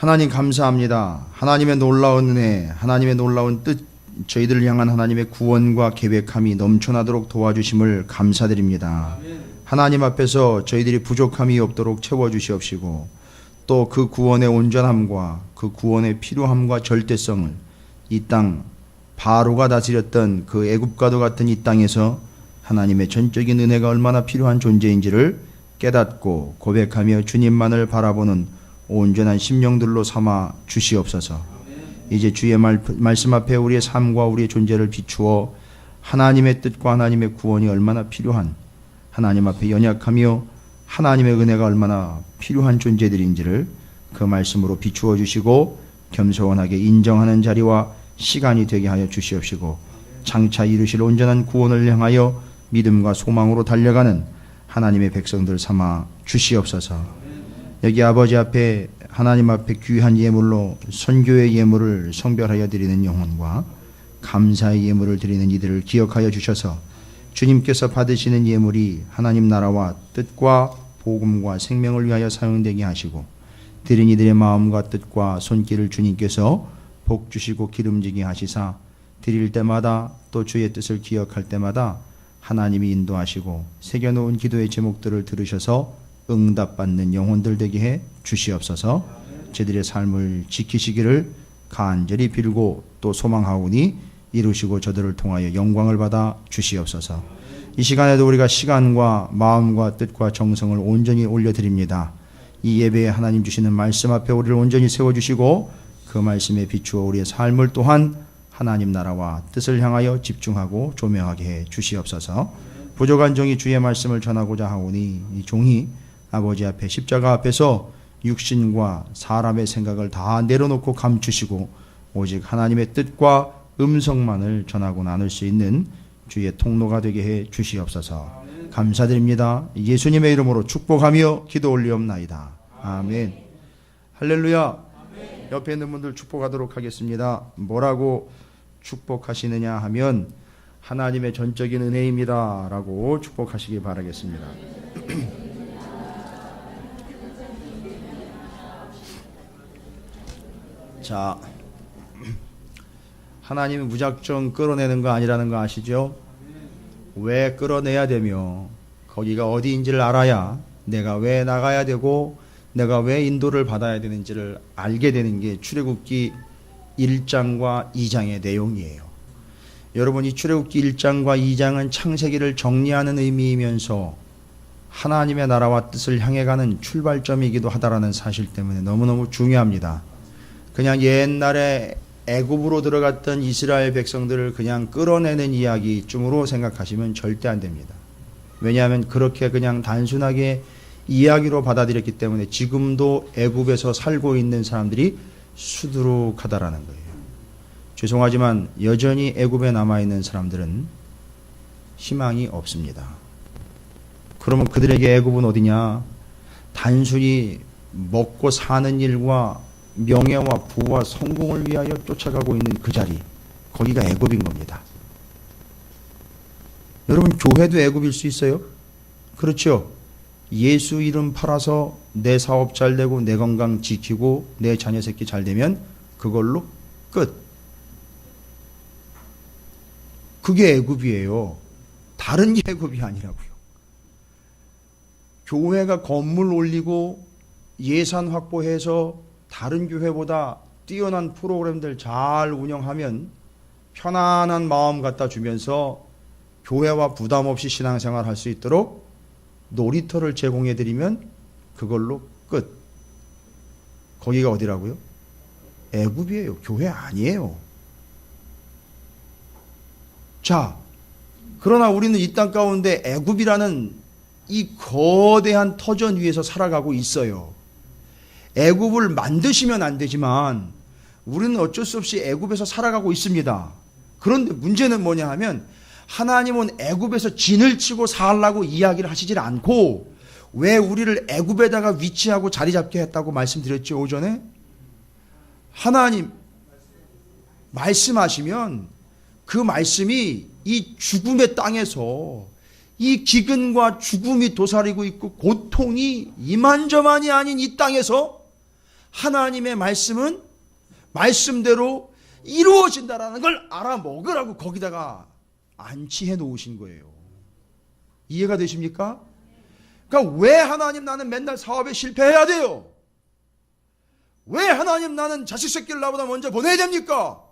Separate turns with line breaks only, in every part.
하나님 감사합니다. 하나님의 놀라운 은혜, 하나님의 놀라운 뜻, 저희들을 향한 하나님의 구원과 계획함이 넘쳐나도록 도와주심을 감사드립니다. 하나님 앞에서 저희들이 부족함이 없도록 채워주시옵시고 또 그 구원의 온전함과 그 구원의 필요함과 절대성을 이 땅 바로가 다스렸던 그 애굽과도 같은 이 땅에서 하나님의 전적인 은혜가 얼마나 필요한 존재인지를 깨닫고 고백하며 주님만을 바라보는 온전한 심령들로 삼아 주시옵소서. 이제 주의 말씀 앞에 우리의 삶과 우리의 존재를 비추어 하나님의 뜻과 하나님의 구원이 얼마나 필요한, 하나님 앞에 연약하며 하나님의 은혜가 얼마나 필요한 존재들인지를 그 말씀으로 비추어 주시고 겸손하게 인정하는 자리와 시간이 되게 하여 주시옵시고 장차 이루실 온전한 구원을 향하여 믿음과 소망으로 달려가는 하나님의 백성들 삼아 주시옵소서. 여기 아버지 앞에 하나님 앞에 귀한 예물로 선교의 예물을 성별하여 드리는 영혼과 감사의 예물을 드리는 이들을 기억하여 주셔서 주님께서 받으시는 예물이 하나님 나라와 뜻과 복음과 생명을 위하여 사용되게 하시고 드린 이들의 마음과 뜻과 손길을 주님께서 복 주시고 기름지게 하시사 드릴 때마다 또 주의 뜻을 기억할 때마다 하나님이 인도하시고 새겨놓은 기도의 제목들을 들으셔서 응답받는 영혼들 되게 해 주시옵소서. 저들의 삶을 지키시기를 간절히 빌고 또 소망하오니 이루시고 저들을 통하여 영광을 받아 주시옵소서. 이 시간에도 우리가 시간과 마음과 뜻과 정성을 온전히 올려드립니다. 이 예배에 하나님 주시는 말씀 앞에 우리를 온전히 세워주시고 그 말씀에 비추어 우리의 삶을 또한 하나님 나라와 뜻을 향하여 집중하고 조명하게 해 주시옵소서. 부족한 종이 주의 말씀을 전하고자 하오니 이 종이 아버지 앞에 십자가 앞에서 육신과 사람의 생각을 다 내려놓고 감추시고 오직 하나님의 뜻과 음성만을 전하고 나눌 수 있는 주의 통로가 되게 해 주시옵소서. 감사드립니다. 예수님의 이름으로 축복하며 기도 올리옵나이다. 아멘. 할렐루야. 옆에 있는 분들 축복하도록 하겠습니다. 뭐라고 축복하시느냐 하면 하나님의 전적인 은혜입니다 라고 축복하시기 바라겠습니다. 자, 하나님은 무작정 끌어내는 거 아니라는 거 아시죠? 왜 끌어내야 되며 거기가 어디인지를 알아야 내가 왜 나가야 되고 내가 왜 인도를 받아야 되는지를 알게 되는 게 출애굽기 1장과 2장의 내용이에요. 여러분, 이 출애굽기 1장과 2장은 창세기를 정리하는 의미이면서 하나님의 나라와 뜻을 향해 가는 출발점이기도 하다라는 사실 때문에 너무너무 중요합니다. 그냥 옛날에 애굽으로 들어갔던 이스라엘 백성들을 그냥 끌어내는 이야기쯤으로 생각하시면 절대 안 됩니다. 왜냐하면 그렇게 그냥 단순하게 이야기로 받아들였기 때문에 지금도 애굽에서 살고 있는 사람들이 수두룩하다라는 거예요. 죄송하지만 여전히 애굽에 남아있는 사람들은 희망이 없습니다. 그러면 그들에게 애굽은 어디냐? 단순히 먹고 사는 일과 명예와 부와 성공을 위하여 쫓아가고 있는 그 자리, 거기가 애굽인 겁니다. 여러분, 교회도 애굽일 수 있어요? 그렇죠? 예수 이름 팔아서 내 사업 잘 되고 내 건강 지키고 내 자녀 새끼 잘 되면 그걸로 끝. 그게 애굽이에요. 다른 게 애굽이 아니라고요. 교회가 건물 올리고 예산 확보해서 다른 교회보다 뛰어난 프로그램들 잘 운영하면 편안한 마음 갖다 주면서 교회와 부담 없이 신앙생활 할 수 있도록 놀이터를 제공해 드리면 그걸로 끝. 거기가 어디라고요? 애굽이에요. 교회 아니에요. 자, 그러나 우리는 이 땅 가운데 애굽이라는 이 거대한 터전 위에서 살아가고 있어요. 애굽을 만드시면 안 되지만 우리는 어쩔 수 없이 애굽에서 살아가고 있습니다. 그런데 문제는 뭐냐 하면 하나님은 애굽에서 진을 치고 살라고 이야기를 하시질 않고 왜 우리를 애굽에다가 위치하고 자리 잡게 했다고 말씀드렸죠, 오전에? 하나님 말씀하시면 그 말씀이 이 죽음의 땅에서 이 기근과 죽음이 도사리고 있고 고통이 이만저만이 아닌 이 땅에서 하나님의 말씀은 말씀대로 이루어진다라는 걸 알아먹으라고 거기다가 안치해 놓으신 거예요. 이해가 되십니까? 그러니까 왜 하나님 나는 맨날 사업에 실패해야 돼요? 왜 하나님 나는 자식 새끼를 나보다 먼저 보내야 됩니까?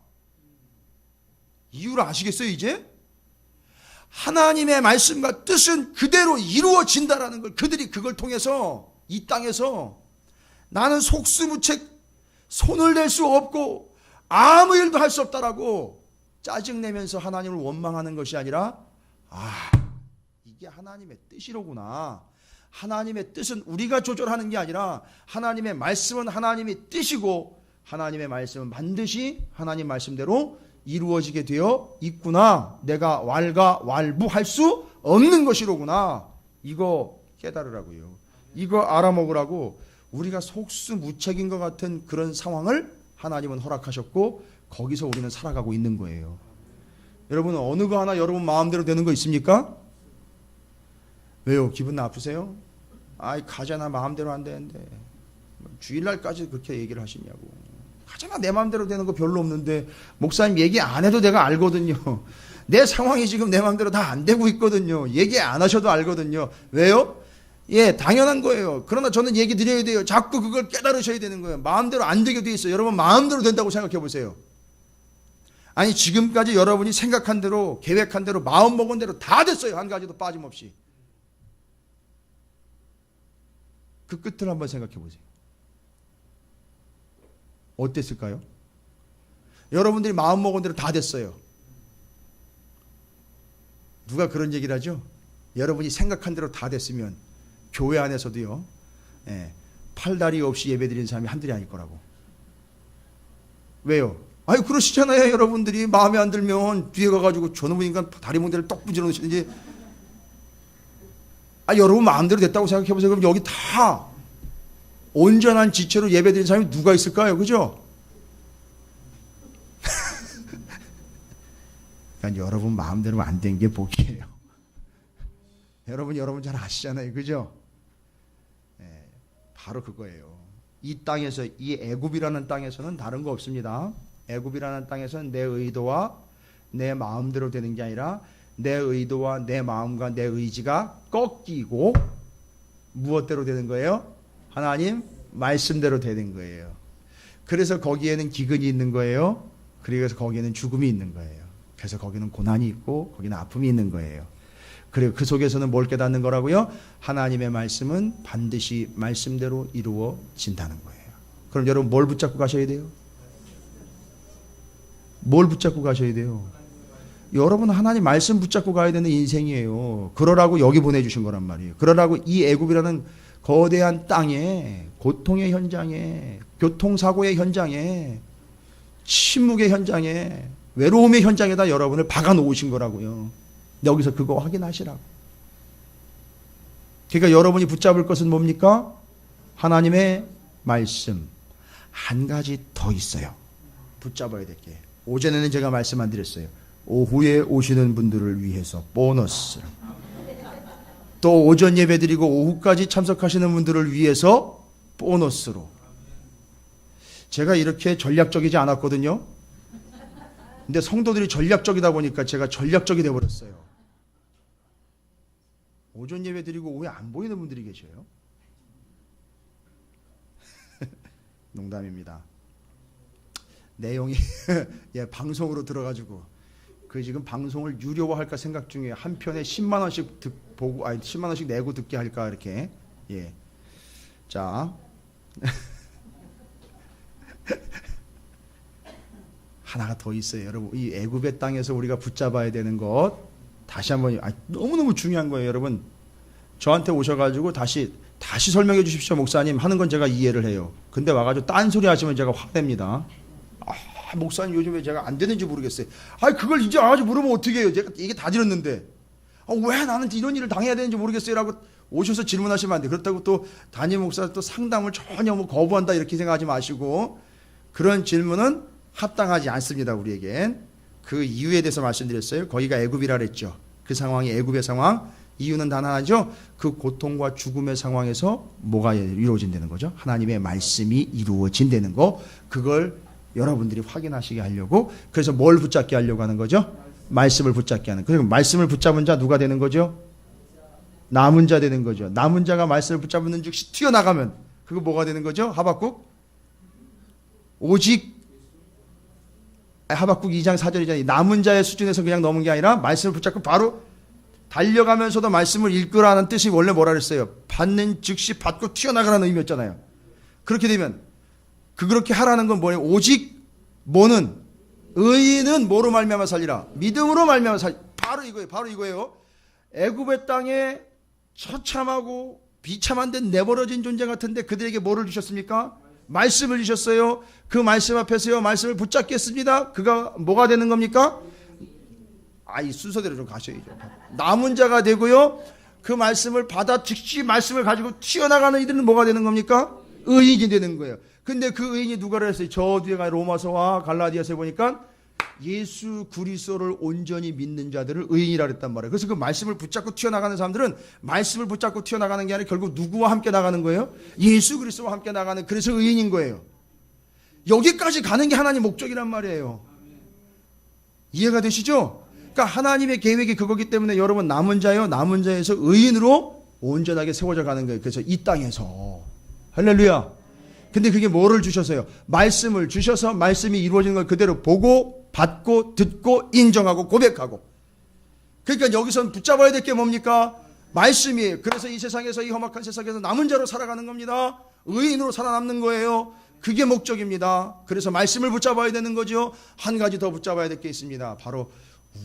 이유를 아시겠어요 이제? 하나님의 말씀과 뜻은 그대로 이루어진다라는 걸 그들이 그걸 통해서 이 땅에서 나는 속수무책 손을 댈 수 없고 아무 일도 할 수 없다라고 짜증내면서 하나님을 원망하는 것이 아니라 이게 하나님의 뜻이로구나. 하나님의 뜻은 우리가 조절하는 게 아니라 하나님의 말씀은 하나님의 뜻이고 하나님의 말씀은 반드시 하나님 말씀대로 이루어지게 되어 있구나. 내가 왈가왈부할 수 없는 것이로구나. 이거 깨달으라고요. 이거 알아먹으라고 우리가 속수무책인 것 같은 그런 상황을 하나님은 허락하셨고 거기서 우리는 살아가고 있는 거예요. 여러분 어느 거 하나 여러분 마음대로 되는 거 있습니까? 왜요? 기분 나쁘세요? 가잖아 마음대로 안 되는데 주일날까지 그렇게 얘기를 하시냐고. 가잖아 내 마음대로 되는 거 별로 없는데 목사님 얘기 안 해도 내가 알거든요. 내 상황이 지금 내 마음대로 다 안 되고 있거든요. 얘기 안 하셔도 알거든요. 왜요? 예, 당연한 거예요. 그러나 저는 얘기 드려야 돼요. 자꾸 그걸 깨달으셔야 되는 거예요. 마음대로 안 되게 돼 있어요. 여러분 마음대로 된다고 생각해 보세요. 아니 지금까지 여러분이 생각한 대로 계획한 대로 마음먹은 대로 다 됐어요. 한 가지도 빠짐없이. 그 끝을 한번 생각해 보세요. 어땠을까요? 여러분들이 마음먹은 대로 다 됐어요. 누가 그런 얘기를 하죠? 여러분이 생각한 대로 다 됐으면 교회 안에서도요, 팔다리 없이 예배드리는 사람이 한둘이 아닐 거라고. 왜요? 그러시잖아요. 여러분들이 마음에 안 들면 뒤에 가가지고 저놈의 인간 다리 몽대를 떡 부지러 놓으시는지. 여러분 마음대로 됐다고 생각해 보세요. 그럼 여기 다 온전한 지체로 예배드리는 사람이 누가 있을까요? 그죠? 그러니까 여러분 마음대로 안 된 게 복이에요. 여러분 잘 아시잖아요. 그죠? 바로 그거예요. 이 땅에서 이 애굽이라는 땅에서는 다른 거 없습니다. 애굽이라는 땅에서는 내 의도와 내 마음대로 되는 게 아니라 내 의도와 내 마음과 내 의지가 꺾이고 무엇대로 되는 거예요? 하나님 말씀대로 되는 거예요. 그래서 거기에는 기근이 있는 거예요. 그래서 거기에는 죽음이 있는 거예요. 그래서 거기는 고난이 있고 거기는 아픔이 있는 거예요. 그리고 그 속에서는 뭘 깨닫는 거라고요? 하나님의 말씀은 반드시 말씀대로 이루어진다는 거예요. 그럼 여러분 뭘 붙잡고 가셔야 돼요? 뭘 붙잡고 가셔야 돼요? 여러분 하나님 말씀 붙잡고 가야 되는 인생이에요. 그러라고 여기 보내주신 거란 말이에요. 그러라고 이 애굽이라는 거대한 땅에 고통의 현장에 교통사고의 현장에 침묵의 현장에 외로움의 현장에다 여러분을 박아 놓으신 거라고요. 여기서 그거 확인하시라고. 그러니까 여러분이 붙잡을 것은 뭡니까? 하나님의 말씀. 한 가지 더 있어요. 붙잡아야 될 게. 오전에는 제가 말씀 안 드렸어요. 오후에 오시는 분들을 위해서 보너스. 또 오전 예배 드리고 오후까지 참석하시는 분들을 위해서 보너스로. 제가 이렇게 전략적이지 않았거든요. 근데 성도들이 전략적이다 보니까 제가 전략적이 되어버렸어요. 오전 예배 드리고 오후에 안 보이는 분들이 계셔요. 농담입니다. 내용이 방송으로 들어가지고 그 지금 방송을 유료화할까 생각 중에 한 편에 10만 원씩 보고 10만 원씩 내고 듣게 할까 이렇게. 자. 하나가 더 있어요. 여러분 이 애굽의 땅에서 우리가 붙잡아야 되는 것 다시 한번 너무너무 중요한 거예요. 여러분 저한테 오셔가지고 다시 설명해 주십시오. 목사님 하는 건 제가 이해를 해요. 근데 와가지고 딴소리 하시면 제가 화냅니다. 목사님 요즘에 제가 안 되는지 모르겠어요. 그걸 이제 와가지고 물으면 어떻게 해요? 제가 이게 다 들었는데 왜 나는 이런 일을 당해야 되는지 모르겠어요 라고 오셔서 질문하시면 안 돼요. 그렇다고 또 담임 목사 또 상담을 전혀 거부한다 이렇게 생각하지 마시고 그런 질문은 합당하지 않습니다. 우리에겐. 그 이유에 대해서 말씀드렸어요. 거기가 애굽이라 그랬죠. 그 상황이 애굽의 상황. 이유는 단 하나죠. 그 고통과 죽음의 상황에서 뭐가 이루어진다는 거죠? 하나님의 말씀이 이루어진다는 거. 그걸 여러분들이 확인하시게 하려고, 그래서 뭘 붙잡게 하려고 하는 거죠? 말씀을 붙잡게 하는. 그리고 말씀을 붙잡은 자 누가 되는 거죠? 남은 자 되는 거죠. 남은 자가 말씀을 붙잡는 즉시 튀어나가면 그거 뭐가 되는 거죠? 하박국? 오직 하박국 2장 4절이잖아요. 남은 자의 수준에서 그냥 넘은 게 아니라 말씀을 붙잡고 바로 달려가면서도 말씀을 읽으라는 뜻이 원래 뭐라 그랬어요? 받는 즉시 받고 튀어나가라는 의미였잖아요. 그렇게 되면 그렇게 하라는 건 뭐예요? 오직 뭐는 의인은 뭐로 말미암아 살리라. 믿음으로 말미암아 살. 바로 이거예요. 바로 이거예요. 애굽의 땅에 처참하고 비참한 데 내버려진 존재 같은데 그들에게 뭐를 주셨습니까? 말씀을 주셨어요. 그 말씀 앞에서요, 말씀을 붙잡겠습니다. 그가 뭐가 되는 겁니까? 이 순서대로 좀 가셔야죠. 남은 자가 되고요, 그 말씀을 받아 즉시 말씀을 가지고 튀어나가는 이들은 뭐가 되는 겁니까? 의인이 되는 거예요. 근데 그 의인이 누가 그랬어요? 저 뒤에가 로마서와 갈라디아서에 보니까 예수 그리스도를 온전히 믿는 자들을 의인이라 그랬단 말이에요. 그래서 그 말씀을 붙잡고 튀어나가는 사람들은 말씀을 붙잡고 튀어나가는 게 아니라 결국 누구와 함께 나가는 거예요? 예수 그리스도와 함께 나가는, 그래서 의인인 거예요. 여기까지 가는 게 하나님 목적이란 말이에요. 이해가 되시죠? 그러니까 하나님의 계획이 그거기 때문에 여러분 남은 자요, 남은 자에서 의인으로 온전하게 세워져 가는 거예요. 그래서 이 땅에서 할렐루야. 근데 그게 뭐를 주셔서요? 말씀을 주셔서 말씀이 이루어지는 걸 그대로 보고 받고 듣고 인정하고 고백하고. 그러니까 여기선 붙잡아야 될 게 뭡니까? 말씀이에요. 그래서 이 세상에서, 이 험악한 세상에서 남은 자로 살아가는 겁니다. 의인으로 살아남는 거예요. 그게 목적입니다. 그래서 말씀을 붙잡아야 되는 거죠. 한 가지 더 붙잡아야 될 게 있습니다. 바로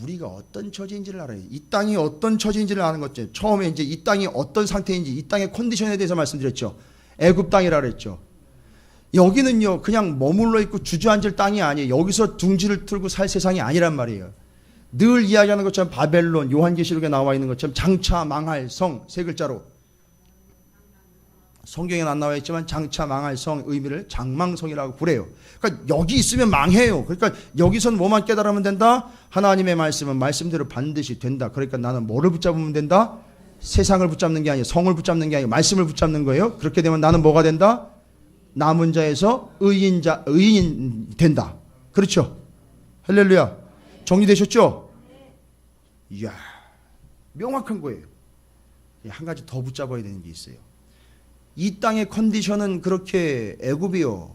우리가 어떤 처지인지를 알아요. 이 땅이 어떤 처지인지를 아는 거죠. 처음에 이제 이 땅이 어떤 상태인지, 이 땅의 컨디션에 대해서 말씀드렸죠. 애굽 땅이라 그랬죠. 여기는요, 그냥 머물러 있고 주저앉을 땅이 아니에요. 여기서 둥지를 틀고 살 세상이 아니란 말이에요. 늘 이야기하는 것처럼 바벨론, 요한계시록에 나와 있는 것처럼 장차 망할 성, 세 글자로. 성경에는 안 나와 있지만 장차 망할 성 의미를 장망성이라고 그래요. 그러니까 여기 있으면 망해요. 그러니까 여기선 뭐만 깨달으면 된다? 하나님의 말씀은 말씀대로 반드시 된다. 그러니까 나는 뭐를 붙잡으면 된다? 세상을 붙잡는 게 아니에요. 성을 붙잡는 게 아니에요. 말씀을 붙잡는 거예요. 그렇게 되면 나는 뭐가 된다? 남은 자에서 의인 된다. 그렇죠? 할렐루야. 정리되셨죠? 이야, 명확한 거예요. 한 가지 더 붙잡아야 되는 게 있어요. 이 땅의 컨디션은 그렇게 애굽이요,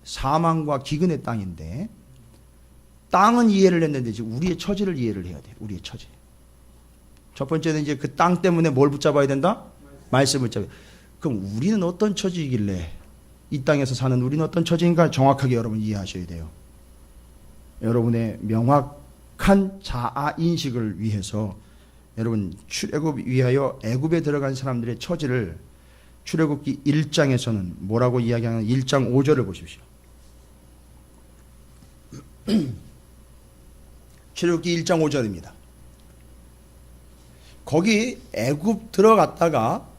사망과 기근의 땅인데, 땅은 이해를 했는데 지금 우리의 처지를 이해를 해야 돼요. 우리의 처지. 첫 번째는 이제 그 땅 때문에 뭘 붙잡아야 된다? 말씀을 붙잡아야 돼. 그럼 우리는 어떤 처지이길래, 이 땅에서 사는 우리는 어떤 처지인가 정확하게 여러분 이해하셔야 돼요. 여러분의 명확한 자아 인식을 위해서 여러분 출애굽 위하여 애굽에 들어간 사람들의 처지를 출애굽기 1장에서는 뭐라고 이야기하는 1장 5절을 보십시오. 출애굽기 1장 5절입니다. 거기 애굽 들어갔다가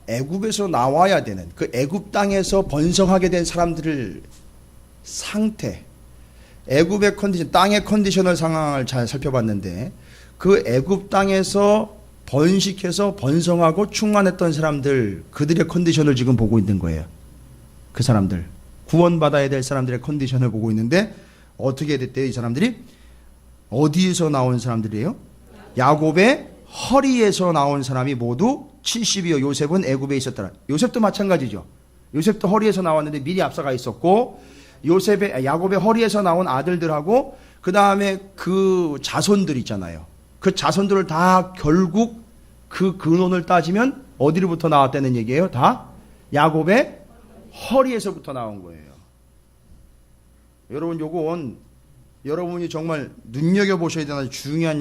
애굽에서 나와야 되는, 그 애굽 땅에서 번성하게 된 사람들을 상태, 애굽의 컨디션, 땅의 컨디셔널 상황을 잘 살펴봤는데, 그 애굽 땅에서 번식해서 번성하고 충만했던 사람들, 그들의 컨디션을 지금 보고 있는 거예요. 그 사람들, 구원받아야 될 사람들의 컨디션을 보고 있는데, 어떻게 됐대요? 이 사람들이 어디에서 나온 사람들이에요? 야곱의 허리에서 나온 사람이 모두 70이요. 요셉은 애굽에 있었더라. 요셉도 마찬가지죠. 요셉도 허리에서 나왔는데 미리 앞서가 있었고, 야곱의 허리에서 나온 아들들하고 그 다음에 그 자손들 있잖아요. 그 자손들을 다 결국 그 근원을 따지면 어디로부터 나왔다는 얘기예요? 다 야곱의 허리에서부터 나온 거예요. 여러분, 요건 여러분이 정말 눈여겨보셔야 되는 아주 중요한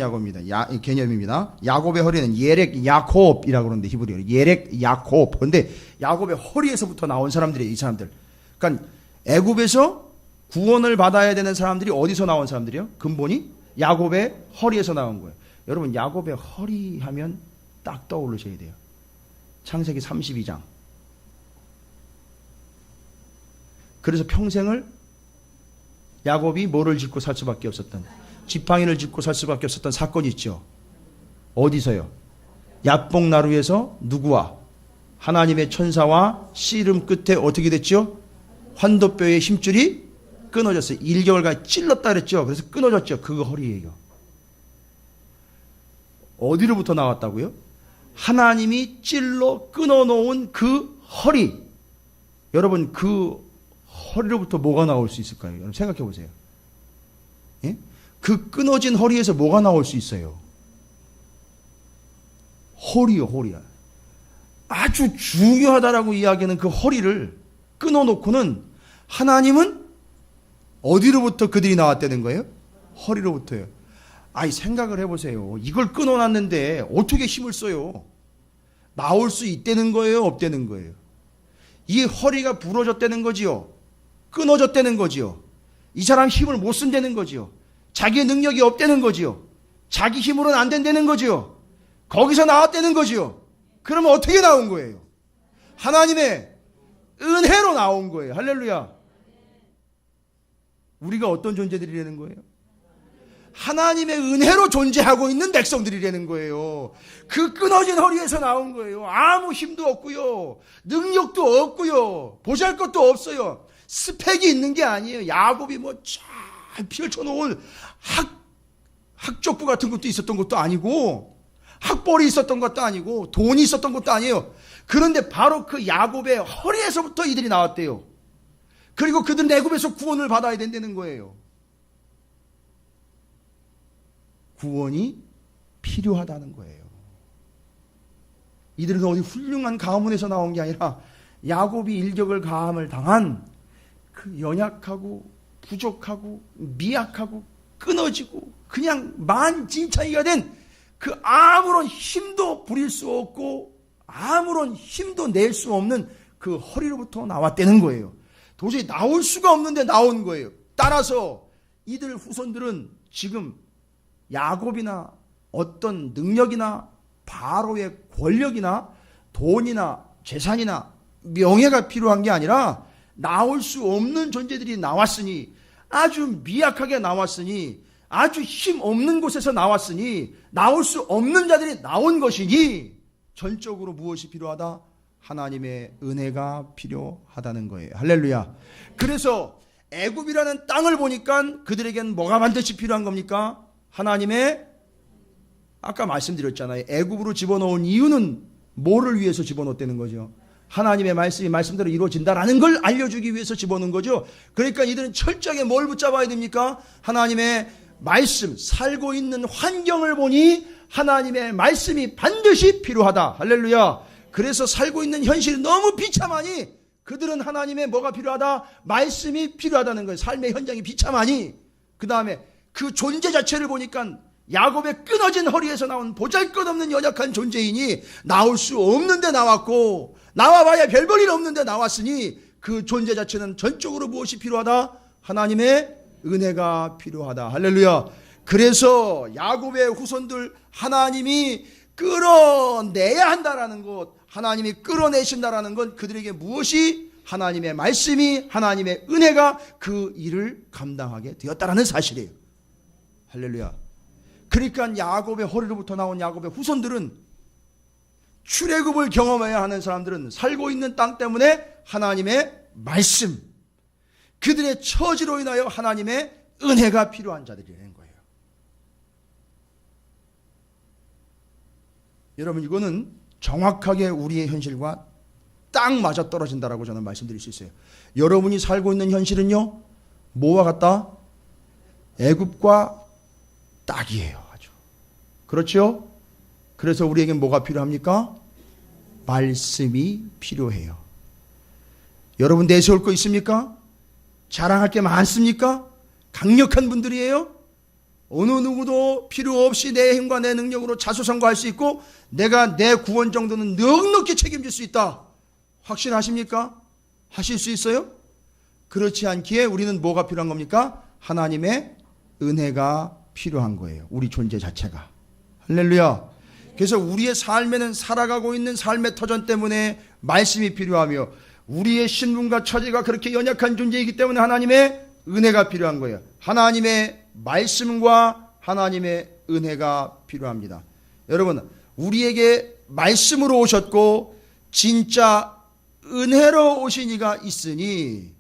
개념입니다. 야곱의 허리는 예렉 야콥이라고 그러는데, 히브리어로 예렉 야콥. 그런데 야곱의 허리에서부터 나온 사람들이에요, 이 사람들. 그러니까 애굽에서 구원을 받아야 되는 사람들이 어디서 나온 사람들이요? 근본이 야곱의 허리에서 나온 거예요. 여러분, 야곱의 허리 하면 딱 떠오르셔야 돼요. 창세기 32장. 그래서 평생을 야곱이 뭐를 짓고 살 수밖에 없었던, 지팡이를 짚고 살 수밖에 없었던 사건이 있죠. 어디서요? 야복나루에서 누구와? 하나님의 천사와 씨름 끝에 어떻게 됐죠? 환도뼈의 힘줄이 끊어졌어요. 1개월간 찔렀다 그랬죠. 그래서 끊어졌죠. 그거 허리예요. 어디로부터 나왔다고요? 하나님이 찔러 끊어놓은 그 허리. 여러분, 그 허리로부터 뭐가 나올 수 있을까요? 여러분 생각해 보세요. 예? 그 끊어진 허리에서 뭐가 나올 수 있어요? 허리요, 허리야. 아주 중요하다라고 이야기하는 그 허리를 끊어놓고는 하나님은 어디로부터 그들이 나왔다는 거예요? 허리로부터요. 아니, 생각을 해보세요. 이걸 끊어놨는데 어떻게 힘을 써요? 나올 수 있다는 거예요? 없다는 거예요? 이 허리가 부러졌다는 거지요? 끊어졌다는 거지요? 이 사람 힘을 못 쓴다는 거지요? 자기의 능력이 없다는 거지요? 자기 힘으로는 안 된다는 거지요? 거기서 나왔다는 거지요? 그러면 어떻게 나온 거예요? 하나님의 은혜로 나온 거예요. 할렐루야. 우리가 어떤 존재들이라는 거예요? 하나님의 은혜로 존재하고 있는 백성들이라는 거예요. 그 끊어진 허리에서 나온 거예요. 아무 힘도 없고요. 능력도 없고요. 보잘것도 없어요. 스펙이 있는 게 아니에요. 야곱이 뭐 잘 펼쳐놓은 학족부 같은 것도 있었던 것도 아니고, 학벌이 있었던 것도 아니고, 돈이 있었던 것도 아니에요. 그런데 바로 그 야곱의 허리에서부터 이들이 나왔대요. 그리고 그들은 애굽에서 구원을 받아야 된다는 거예요. 구원이 필요하다는 거예요. 이들은 어디 훌륭한 가문에서 나온 게 아니라 야곱이 일격을 가함을 당한 그 연약하고 부족하고 미약하고 끊어지고 그냥 만진창이가 된 그 아무런 힘도 부릴 수 없고 아무런 힘도 낼 수 없는 그 허리로부터 나왔다는 거예요. 도저히 나올 수가 없는데 나온 거예요. 따라서 이들 후손들은 지금 야곱이나 어떤 능력이나 바로의 권력이나 돈이나 재산이나 명예가 필요한 게 아니라 나올 수 없는 존재들이 나왔으니, 아주 미약하게 나왔으니, 아주 힘 없는 곳에서 나왔으니, 나올 수 없는 자들이 나온 것이니 전적으로 무엇이 필요하다? 하나님의 은혜가 필요하다는 거예요. 할렐루야. 그래서 애굽이라는 땅을 보니까 그들에겐 뭐가 반드시 필요한 겁니까? 하나님의, 아까 말씀드렸잖아요. 애굽으로 집어넣은 이유는 뭐를 위해서 집어넣었다는 거죠? 하나님의 말씀이 말씀대로 이루어진다라는 걸 알려주기 위해서 집어넣은 거죠. 그러니까 이들은 철저하게 뭘 붙잡아야 됩니까? 하나님의 말씀, 살고 있는 환경을 보니 하나님의 말씀이 반드시 필요하다. 할렐루야. 그래서 살고 있는 현실이 너무 비참하니 그들은 하나님의 뭐가 필요하다? 말씀이 필요하다는 거예요. 삶의 현장이 비참하니. 그 다음에 그 존재 자체를 보니까 야곱의 끊어진 허리에서 나온 보잘것없는 연약한 존재이니 나올 수 없는데 나왔고, 나와봐야 별 볼 일 없는데 나왔으니 그 존재 자체는 전적으로 무엇이 필요하다? 하나님의 은혜가 필요하다. 할렐루야. 그래서 야곱의 후손들 하나님이 끌어내야 한다라는 것, 하나님이 끌어내신다라는 건 그들에게 무엇이? 하나님의 말씀이, 하나님의 은혜가 그 일을 감당하게 되었다라는 사실이에요. 할렐루야. 그러니까 야곱의 허리로부터 나온 야곱의 후손들은, 출애굽을 경험해야 하는 사람들은 살고 있는 땅 때문에 하나님의 말씀, 그들의 처지로 인하여 하나님의 은혜가 필요한 자들이라는 거예요. 여러분, 이거는 정확하게 우리의 현실과 딱 맞아 떨어진다라고 저는 말씀드릴 수 있어요. 여러분이 살고 있는 현실은요, 뭐와 같다? 애굽과 딱이에요. 아주. 그렇죠? 그래서 우리에겐 뭐가 필요합니까? 말씀이 필요해요. 여러분 내세울 거 있습니까? 자랑할 게 많습니까? 강력한 분들이에요? 어느 누구도 필요 없이 내 힘과 내 능력으로 자수성가할 수 있고 내가 내 구원 정도는 넉넉히 책임질 수 있다. 확신하십니까? 하실 수 있어요? 그렇지 않기에 우리는 뭐가 필요한 겁니까? 하나님의 은혜가 필요한 거예요. 우리 존재 자체가. 할렐루야. 그래서 우리의 삶에는 살아가고 있는 삶의 터전 때문에 말씀이 필요하며, 우리의 신분과 처지가 그렇게 연약한 존재이기 때문에 하나님의 은혜가 필요한 거예요. 하나님의 말씀과 하나님의 은혜가 필요합니다. 여러분, 우리에게 말씀으로 오셨고 진짜 은혜로 오신 이가 있으니,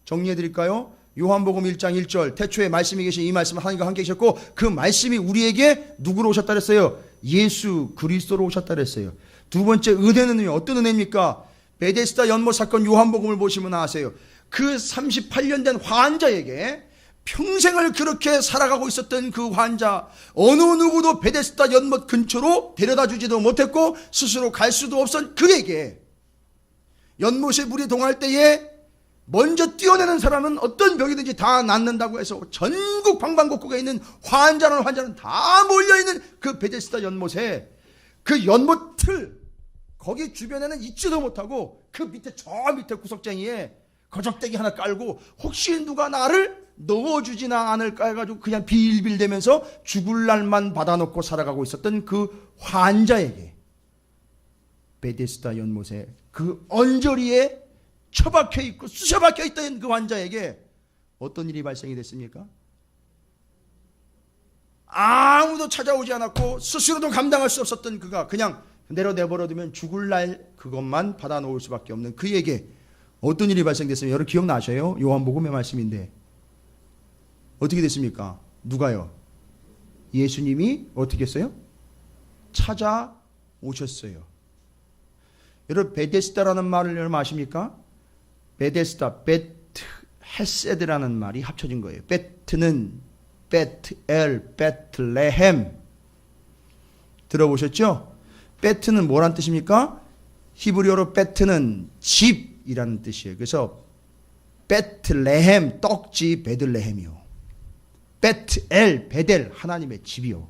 정리해 드릴까요? 요한복음 1장 1절, 태초에 말씀이 계신 이 말씀은 하나님과 함께 계셨고 그 말씀이 우리에게 누구로 오셨다 그랬어요? 예수 그리스도로 오셨다 그랬어요. 두 번째 은혜는 어떤 은혜입니까? 베데스다 연못 사건 요한복음을 보시면 아세요. 그 38년 된 환자에게, 평생을 그렇게 살아가고 있었던 그 환자, 어느 누구도 베데스다 연못 근처로 데려다 주지도 못했고 스스로 갈 수도 없었던 그에게 연못에 물이 동할 때에 먼저 뛰어내는 사람은 어떤 병이든지 다 낫는다고 해서 전국 방방곡곡에 있는 환자는 다 몰려있는 그 베데스다 연못에, 그 연못 틀 거기 주변에는 있지도 못하고 그 밑에, 저 밑에 구석쟁이에 거적대기 하나 깔고 혹시 누가 나를 넣어주지나 않을까 해가지고 그냥 빌빌대면서 죽을 날만 받아놓고 살아가고 있었던 그 환자에게 베데스다 연못에 그 언저리에 처박혀 있고 쑤셔박혀 있던 그 환자에게 어떤 일이 발생이 됐습니까? 아무도 찾아오지 않았고 스스로도 감당할 수 없었던 그가 그냥 내버려두면 죽을 날 그것만 받아놓을 수밖에 없는 그에게 어떤 일이 발생됐어요? 여러분 기억나셔요? 요한복음의 말씀인데 어떻게 됐습니까? 누가요? 예수님이 어떻게 했어요? 찾아오셨어요. 여러분 베데스다라는 말을 여러분 아십니까? 베데스다, 베트 헤세드라는 말이 합쳐진 거예요. 베트는 베트엘, 베틀레헴. 들어보셨죠? 베트는 뭐란 뜻입니까? 히브리어로 베트는 집이라는 뜻이에요. 그래서 베틀레헴, 떡집 베들레헴이요. 베트엘, 베델, 하나님의 집이요.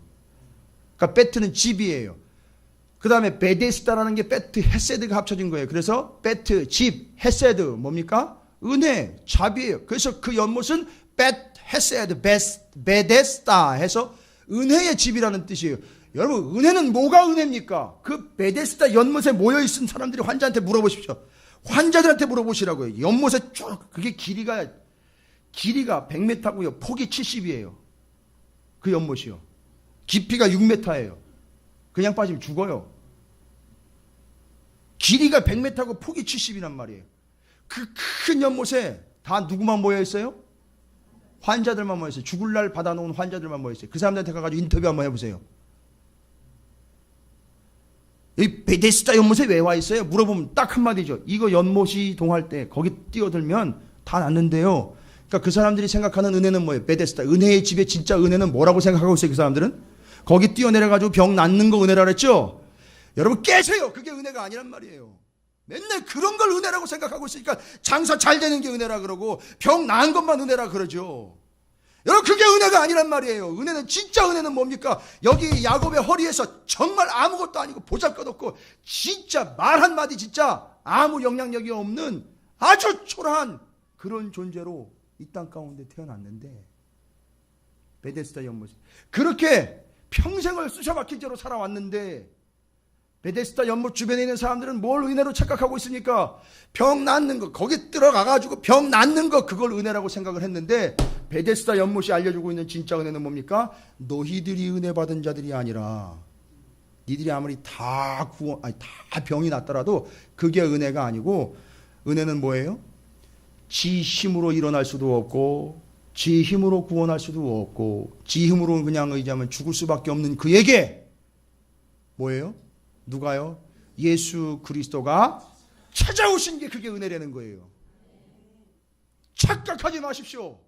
그러니까 베트는 집이에요. 그 다음에 베데스다라는 게 베트 헤세드가 합쳐진 거예요. 그래서 베트, 집, 헤세드 뭡니까? 은혜, 자비예요. 그래서 그 연못은 베트 헤세드, 베데스다 해서 은혜의 집이라는 뜻이에요. 여러분 은혜는 뭐가 은혜입니까? 그 베데스다 연못에 모여있은 사람들이 환자한테 물어보십시오. 환자들한테 물어보시라고요. 연못에 쭉, 그게 길이가 100m고요. 폭이 70이에요. 그 연못이요. 깊이가 6m예요. 그냥 빠지면 죽어요. 길이가 100m고 폭이 70이란 말이에요. 그 큰 연못에 다 누구만 모여있어요? 환자들만 모여있어요. 죽을 날 받아놓은 환자들만 모여있어요. 그 사람들한테 가가지고 인터뷰 한번 해보세요. 이 베데스다 연못에 왜 와 있어요? 물어보면 딱 한마디죠. 이거 연못이 동할 때 거기 뛰어들면 다 낫는데요. 그러니까 그 사람들이 생각하는 은혜는 뭐예요? 베데스다 은혜의 집에 진짜 은혜는 뭐라고 생각하고 있어요? 그 사람들은 거기 뛰어내려가지고 병 낫는 거 은혜라 그랬죠? 여러분 깨세요. 그게 은혜가 아니란 말이에요. 맨날 그런 걸 은혜라고 생각하고 있으니까 장사 잘 되는 게 은혜라 그러고 병 나은 것만 은혜라 그러죠. 여러분 그게 은혜가 아니란 말이에요. 은혜는, 진짜 은혜는 뭡니까? 여기 야곱의 허리에서 정말 아무것도 아니고 보잘것없고 진짜 말 한마디 진짜 아무 영향력이 없는 아주 초라한 그런 존재로 이 땅 가운데 태어났는데, 베데스다 연못 그렇게 평생을 쑤셔박힌 채로 살아왔는데, 베데스다 연못 주변에 있는 사람들은 뭘 은혜로 착각하고 있습니까? 병 낫는 거, 거기 들어가가지고 병 낫는 거, 그걸 은혜라고 생각을 했는데, 베데스다 연못이 알려주고 있는 진짜 은혜는 뭡니까? 너희들이 은혜 받은 자들이 아니라, 니들이 아무리 다 병이 났더라도 그게 은혜가 아니고, 은혜는 뭐예요? 지 힘으로 일어날 수도 없고, 지 힘으로 구원할 수도 없고, 지 힘으로 그냥 의지하면 죽을 수밖에 없는 그에게 뭐예요? 누가요? 예수 그리스도가 찾아오신 게 그게 은혜라는 거예요. 착각하지 마십시오.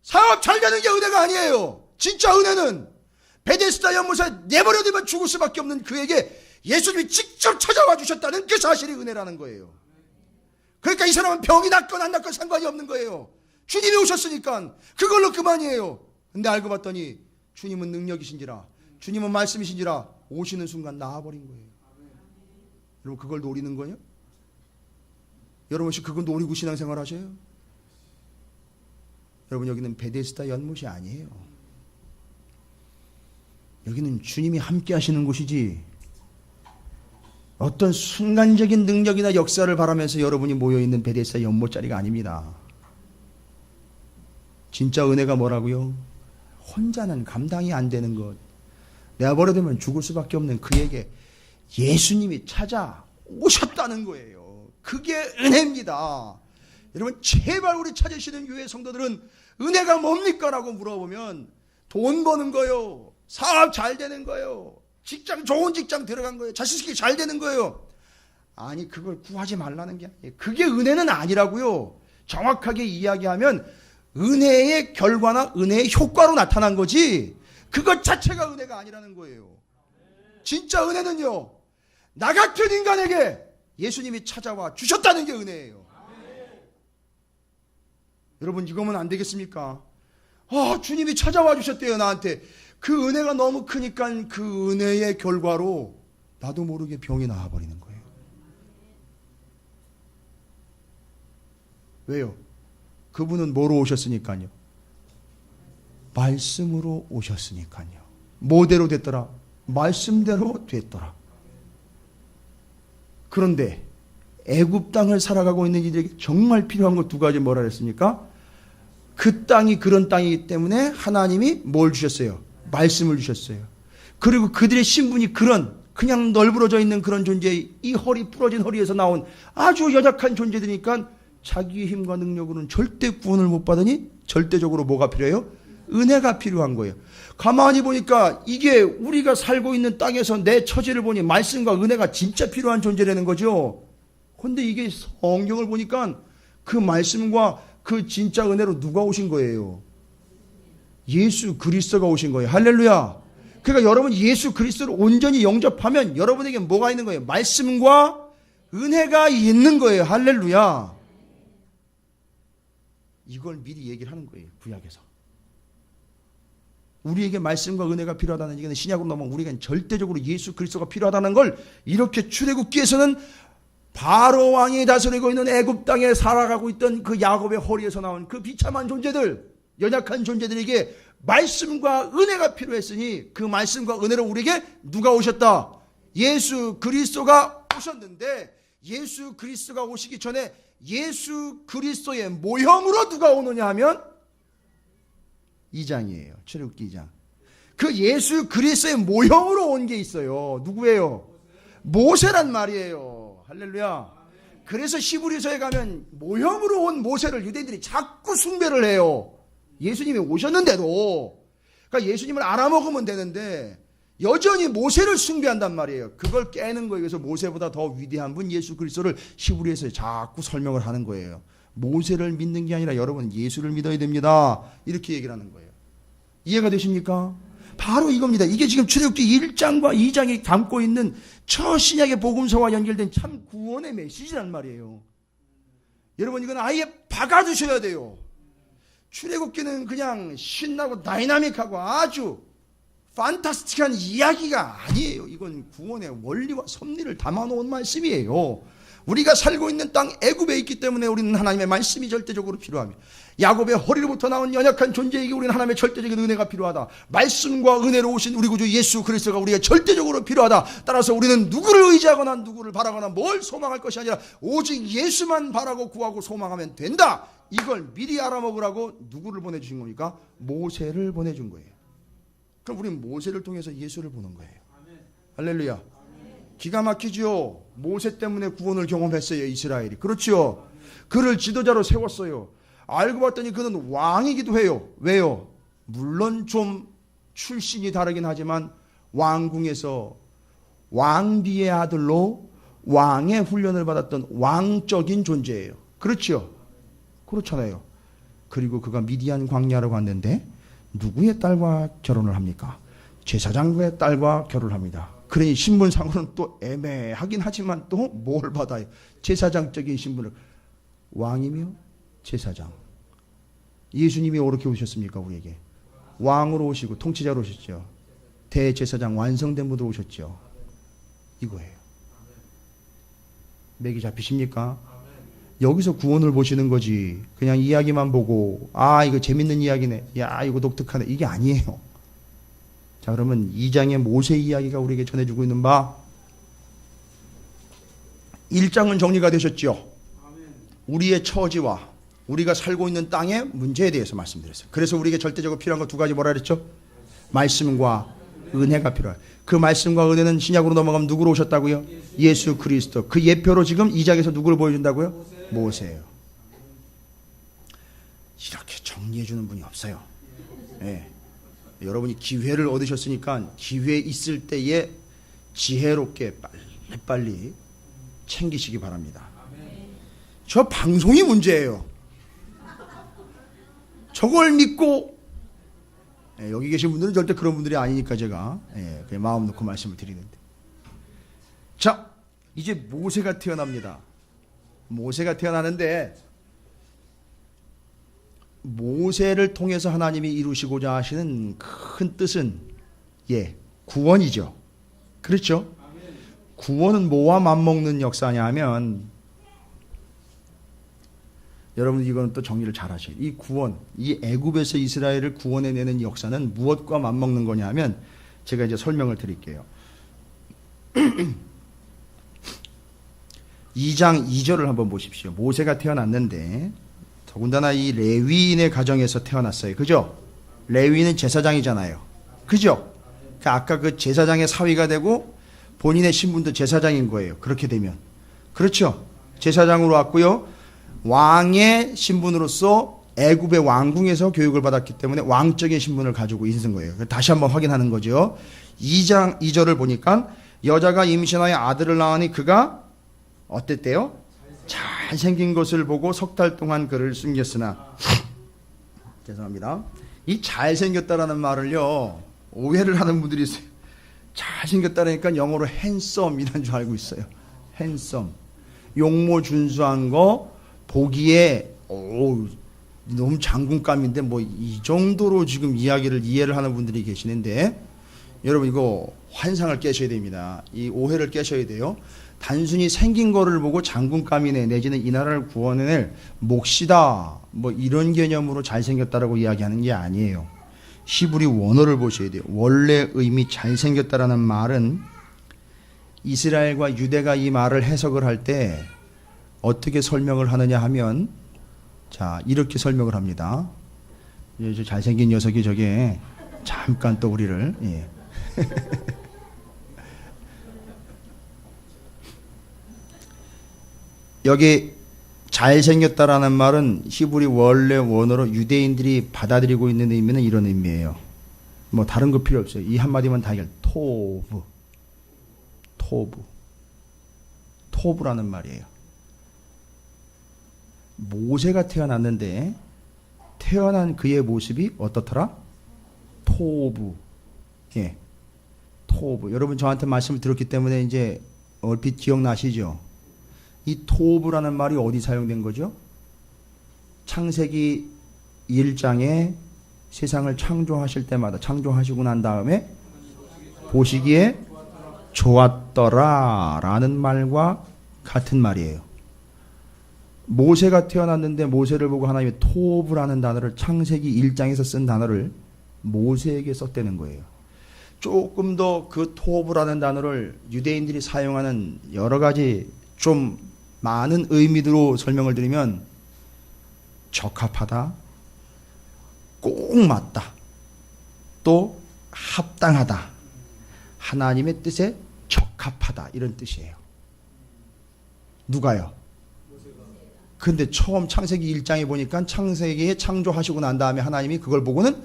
사업 잘 되는 게 은혜가 아니에요. 진짜 은혜는 베데스다 연못에 내버려두면 죽을 수밖에 없는 그에게 예수님이 직접 찾아와 주셨다는 그 사실이 은혜라는 거예요. 그러니까 이 사람은 병이 낫건 안 낫건 상관이 없는 거예요. 주님이 오셨으니까 그걸로 그만이에요. 근데 알고 봤더니 주님은 능력이신지라, 주님은 말씀이신지라 오시는 순간 나아버린 거예요. 여러분 그걸 노리는 거예요? 여러분 혹시 그걸 노리고 신앙생활 하셔요? 여러분 여기는 베데스다 연못이 아니에요. 여기는 주님이 함께 하시는 곳이지, 어떤 순간적인 능력이나 역사를 바라면서 여러분이 모여있는 베데스다 연못자리가 아닙니다. 진짜 은혜가 뭐라고요? 혼자는 감당이 안 되는 것, 내버려두면 죽을 수밖에 없는 그에게 예수님이 찾아오셨다는 거예요. 그게 은혜입니다. 여러분, 제발 우리 찾으시는 교회 성도들은 은혜가 뭡니까? 라고 물어보면 돈 버는 거요, 사업 잘 되는 거요, 직장, 좋은 직장 들어간 거예요, 자식이 잘 되는 거예요. 아니, 그걸 구하지 말라는 게 아니에요. 그게 은혜는 아니라고요. 정확하게 이야기하면 은혜의 결과나 은혜의 효과로 나타난 거지 그것 자체가 은혜가 아니라는 거예요. 진짜 은혜는요, 나 같은 인간에게 예수님이 찾아와 주셨다는 게 은혜예요. 여러분, 이거면 안 되겠습니까? 주님이 찾아와 주셨대요, 나한테. 그 은혜가 너무 크니까 그 은혜의 결과로 나도 모르게 병이 나와버리는 거예요. 왜요? 그분은 뭐로 오셨으니까요? 말씀으로 오셨으니까요. 뭐대로 됐더라? 말씀대로 됐더라. 그런데 애굽 땅을 살아가고 있는 이들에게 정말 필요한 것 두 가지 뭐라 그랬습니까? 그 땅이 그런 땅이기 때문에 하나님이 뭘 주셨어요? 말씀을 주셨어요. 그리고 그들의 신분이 그냥 널브러져 있는 그런 존재, 이 허리 부러진 허리에서 나온 아주 연약한 존재들이니까 자기의 힘과 능력으로는 절대 구원을 못 받으니 절대적으로 뭐가 필요해요? 은혜가 필요한 거예요. 가만히 보니까 이게 우리가 살고 있는 땅에서 내 처지를 보니 말씀과 은혜가 진짜 필요한 존재라는 거죠. 그런데 이게 성경을 보니까 그 말씀과 그 진짜 은혜로 누가 오신 거예요? 예수 그리스도가 오신 거예요. 할렐루야. 그러니까 여러분, 예수 그리스도를 온전히 영접하면 여러분에게 뭐가 있는 거예요? 말씀과 은혜가 있는 거예요. 할렐루야. 이걸 미리 얘기를 하는 거예요, 구약에서. 우리에게 말씀과 은혜가 필요하다는 얘기는 신약으로 넘어가면 우리가 절대적으로 예수 그리스도가 필요하다는 걸 이렇게 출애굽기에서는 바로 왕이 다스리고 있는 애굽 땅에 살아가고 있던 그 야곱의 허리에서 나온 그 비참한 존재들, 연약한 존재들에게 말씀과 은혜가 필요했으니 그 말씀과 은혜로 우리에게 누가 오셨다? 예수 그리스도가 오셨는데, 예수 그리스도가 오시기 전에 예수 그리스도의 모형으로 누가 오느냐 하면 2장이에요. 출애굽기 2장. 그 예수 그리스도의 모형으로 온 게 있어요. 누구예요? 모세란 말이에요. 할렐루야. 그래서 히브리서에 가면 모형으로 온 모세를 유대인들이 자꾸 숭배를 해요. 예수님이 오셨는데도. 그러니까 예수님을 알아먹으면 되는데 여전히 모세를 숭배한단 말이에요. 그걸 깨는 거예요. 그래서 모세보다 더 위대한 분 예수 그리스도를 히브리서에 자꾸 설명을 하는 거예요. 모세를 믿는 게 아니라 여러분 예수를 믿어야 됩니다. 이렇게 얘기를 하는 거예요. 이해가 되십니까? 바로 이겁니다. 이게 지금 출애굽기 1장과 2장이 담고 있는 처신약의 복음서와 연결된 참 구원의 메시지란 말이에요. 여러분, 이건 아예 박아두셔야 돼요. 출애굽기는 그냥 신나고 다이나믹하고 아주 판타스틱한 이야기가 아니에요. 이건 구원의 원리와 섭리를 담아놓은 말씀이에요. 우리가 살고 있는 땅 애굽에 있기 때문에 우리는 하나님의 말씀이 절대적으로 필요합니다. 야곱의 허리로부터 나온 연약한 존재에게 우리는 하나님의 절대적인 은혜가 필요하다. 말씀과 은혜로 오신 우리 구주 예수 그리스도가 우리가 절대적으로 필요하다. 따라서 우리는 누구를 의지하거나 누구를 바라거나 뭘 소망할 것이 아니라 오직 예수만 바라고 구하고 소망하면 된다. 이걸 미리 알아먹으라고 누구를 보내주신 겁니까? 모세를 보내준 거예요. 그럼 우리는 모세를 통해서 예수를 보는 거예요. 할렐루야. 기가 막히죠. 모세 때문에 구원을 경험했어요, 이스라엘이. 그렇죠. 그를 지도자로 세웠어요. 알고 봤더니 그는 왕이기도 해요. 왜요? 물론 좀 출신이 다르긴 하지만 왕궁에서 왕비의 아들로 왕의 훈련을 받았던 왕적인 존재예요. 그렇죠. 그렇잖아요. 그리고 그가 미디안 광야로 갔는데 누구의 딸과 결혼을 합니까? 제사장의 딸과 결혼을 합니다. 그러니 신분상으로는 또 애매하긴 하지만 또 뭘 받아요? 제사장적인 신분을. 왕이며 제사장. 예수님이 어떻게 오셨습니까? 우리에게 왕으로 오시고 통치자로 오셨죠. 대제사장 완성된 분으로 오셨죠. 이거예요. 맥이 잡히십니까? 여기서 구원을 보시는 거지. 그냥 이야기만 보고 이거 재밌는 이야기네, 야 이거 독특하네, 이게 아니에요. 자, 그러면 2장의 모세 이야기가 우리에게 전해주고 있는 바 1장은 정리가 되셨죠. 우리의 처지와 우리가 살고 있는 땅의 문제에 대해서 말씀드렸어요. 그래서 우리에게 절대적으로 필요한 거 두 가지 뭐라 그랬죠? 말씀과 은혜가 필요해요. 그 말씀과 은혜는 신약으로 넘어가면 누구로 오셨다고요? 예수 그리스도. 그 예표로 지금 이 장에서 누구를 보여준다고요? 모세예요. 이렇게 정리해 주는 분이 없어요. 네. 여러분이 기회를 얻으셨으니까 기회 있을 때에 지혜롭게 빨리 챙기시기 바랍니다. 저 방송이 문제예요. 저걸 믿고 여기 계신 분들은 절대 그런 분들이 아니니까 제가 그냥 마음 놓고 말씀을 드리는데, 자 이제 모세가 태어납니다. 모세가 태어나는데 모세를 통해서 하나님이 이루시고자 하시는 큰 뜻은 구원이죠. 그렇죠? 구원은 뭐와 맞먹는 역사냐 하면, 여러분 이거는 또 정리를 잘 하셔야 돼요. 이 구원, 이 애굽에서 이스라엘을 구원해내는 역사는 무엇과 맞먹는 거냐 하면 제가 이제 설명을 드릴게요. 2장 2절을 한번 보십시오. 모세가 태어났는데 더군다나 이 레위인의 가정에서 태어났어요. 그죠? 레위인은 제사장이잖아요. 그죠? 아까 그 제사장의 사위가 되고 본인의 신분도 제사장인 거예요. 그렇게 되면. 그렇죠? 제사장으로 왔고요. 왕의 신분으로서 애굽의 왕궁에서 교육을 받았기 때문에 왕적인 신분을 가지고 있는 거예요. 다시 한번 확인하는 거죠. 2장 2절을 보니까 여자가 임신하여 아들을 낳으니 그가 어땠대요? 잘생긴 것을 보고 석 달 동안 그를 숨겼으나 죄송합니다. 이 잘생겼다라는 말을요 오해를 하는 분들이 있어요. 잘생겼다니까 영어로 핸섬이라는 줄 알고 있어요. 핸섬. 용모 준수한 거 보기에 너무 장군감인데 뭐 이 정도로 지금 이해를 하는 분들이 계시는데, 여러분 이거 환상을 깨셔야 됩니다. 이 오해를 깨셔야 돼요. 단순히 생긴 거를 보고 장군감이네 내지는 이 나라를 구원해낼 몫이다 뭐 이런 개념으로 잘생겼다라고 이야기하는 게 아니에요. 히브리 원어를 보셔야 돼요. 원래 의미 잘생겼다라는 말은 이스라엘과 유대가 이 말을 해석을 할 때 어떻게 설명을 하느냐 하면, 자 이렇게 설명을 합니다. 저 잘생긴 녀석이 저게 잠깐 또 우리를 여기 잘생겼다라는 말은 히브리 원래 원어로 유대인들이 받아들이고 있는 의미는 이런 의미예요. 뭐 다른 거 필요 없어요. 이 한마디만 다 해결. 토브라는 말이에요. 모세가 태어났는데 태어난 그의 모습이 어떻더라? 토브. 토브. 여러분 저한테 말씀을 들었기 때문에 이제 얼핏 기억나시죠? 이 토브라는 말이 어디 사용된 거죠? 창세기 1장에 세상을 창조하실 때마다 창조하시고 난 다음에 보시기에 좋았더라 라는 말과 같은 말이에요. 모세가 태어났는데 모세를 보고 하나님이 토브라는 단어를 창세기 1장에서 쓴 단어를 모세에게 썼다는 거예요. 조금 더 그 토브라는 단어를 유대인들이 사용하는 여러 가지 좀 많은 의미로 설명을 드리면 적합하다, 꼭 맞다, 또 합당하다, 하나님의 뜻에 적합하다 이런 뜻이에요. 누가요? 근데 처음 창세기 1장에 보니까 창세기에 창조하시고 난 다음에 하나님이 그걸 보고는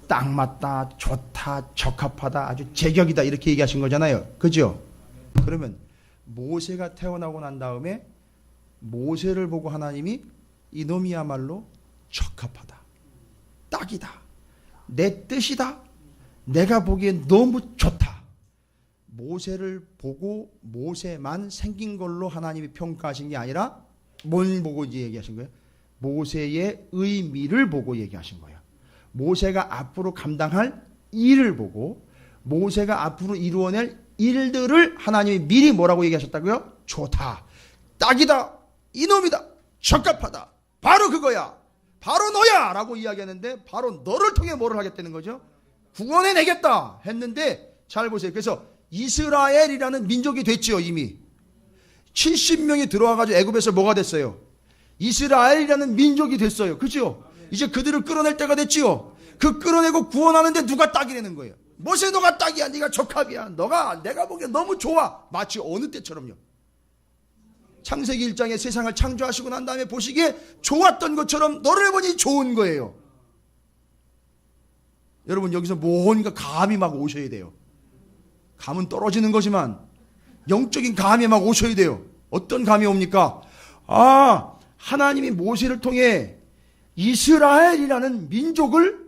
딱 맞다, 좋다, 적합하다, 아주 제격이다 이렇게 얘기하신 거잖아요. 그죠? 그러면 모세가 태어나고 난 다음에 모세를 보고 하나님이 이놈이야말로 적합하다, 딱이다, 내 뜻이다, 내가 보기엔 너무 좋다. 모세를 보고 모세만 생긴 걸로 하나님이 평가하신 게 아니라 뭘 보고 얘기하신 거예요? 모세의 의미를 보고 얘기하신 거예요. 모세가 앞으로 감당할 일을 보고 모세가 앞으로 이루어낼 일들을 하나님이 미리 뭐라고 얘기하셨다고요? 좋다, 딱이다, 이놈이다, 적합하다, 바로 그거야, 바로 너야 라고 이야기하는데 바로 너를 통해 뭐를 하겠다는 거죠? 구원해내겠다 했는데, 잘 보세요. 그래서 이스라엘이라는 민족이 됐죠. 이미 70명이 들어와가지고 애굽에서 뭐가 됐어요? 이스라엘이라는 민족이 됐어요. 그죠? 이제 그들을 끌어낼 때가 됐지요. 그 끌어내고 구원하는데 누가 딱이라는 거예요. 모세 너가 딱이야. 네가 적합이야. 내가 보기엔 너무 좋아. 마치 어느 때처럼요. 창세기 1장에 세상을 창조하시고 난 다음에 보시기에 좋았던 것처럼 너를 보니 좋은 거예요. 여러분 여기서 뭔가 감이 막 오셔야 돼요. 감은 떨어지는 거지만 영적인 감이 막 오셔야 돼요. 어떤 감이 옵니까? 하나님이 모세를 통해 이스라엘이라는 민족을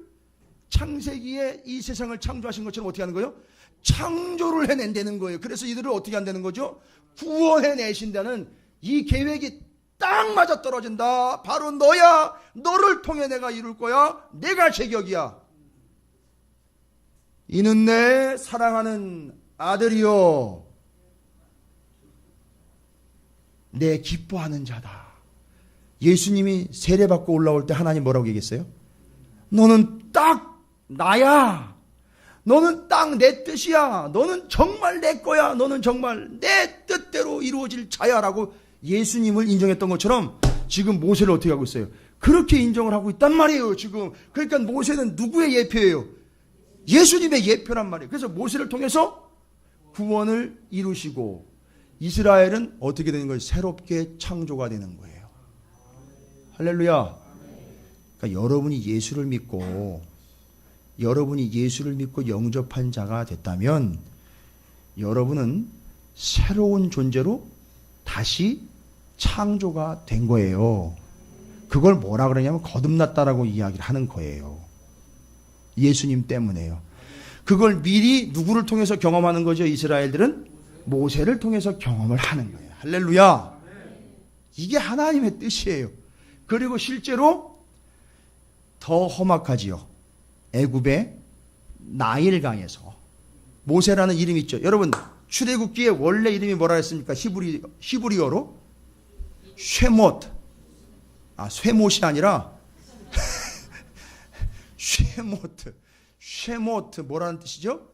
창세기에 이 세상을 창조하신 것처럼 어떻게 하는 거예요? 창조를 해낸다는 거예요. 그래서 이들을 어떻게 한다는 거죠? 구원해내신다는 이 계획이 딱 맞아 떨어진다. 바로 너야. 너를 통해 내가 이룰 거야. 내가 제격이야. 이는 내 사랑하는 아들이요 내 기뻐하는 자다. 예수님이 세례받고 올라올 때 하나님 뭐라고 얘기했어요? 너는 딱 나야. 너는 딱 내 뜻이야. 너는 정말 내 거야. 너는 정말 내 뜻대로 이루어질 자야라고 예수님을 인정했던 것처럼 지금 모세를 어떻게 하고 있어요? 그렇게 인정을 하고 있단 말이에요. 지금 그러니까 모세는 누구의 예표예요? 예수님의 예표란 말이에요. 그래서 모세를 통해서 구원을 이루시고 이스라엘은 어떻게 되는 거예요? 새롭게 창조가 되는 거예요. 할렐루야. 그러니까 여러분이 예수를 믿고 영접한 자가 됐다면 여러분은 새로운 존재로 다시 창조가 된 거예요. 그걸 뭐라 그러냐면 거듭났다라고 이야기를 하는 거예요. 예수님 때문에요. 그걸 미리 누구를 통해서 경험하는 거죠? 이스라엘들은 모세를 통해서 경험을 하는 거예요. 할렐루야. 이게 하나님의 뜻이에요. 그리고 실제로 더 험악하지요. 애굽의 나일강에서 모세라는 이름이 있죠. 여러분 출애굽기의 원래 이름이 뭐라 했습니까? 히브리어로 쉐못. 쇠못이 아니라 쉐모트 뭐라는 뜻이죠?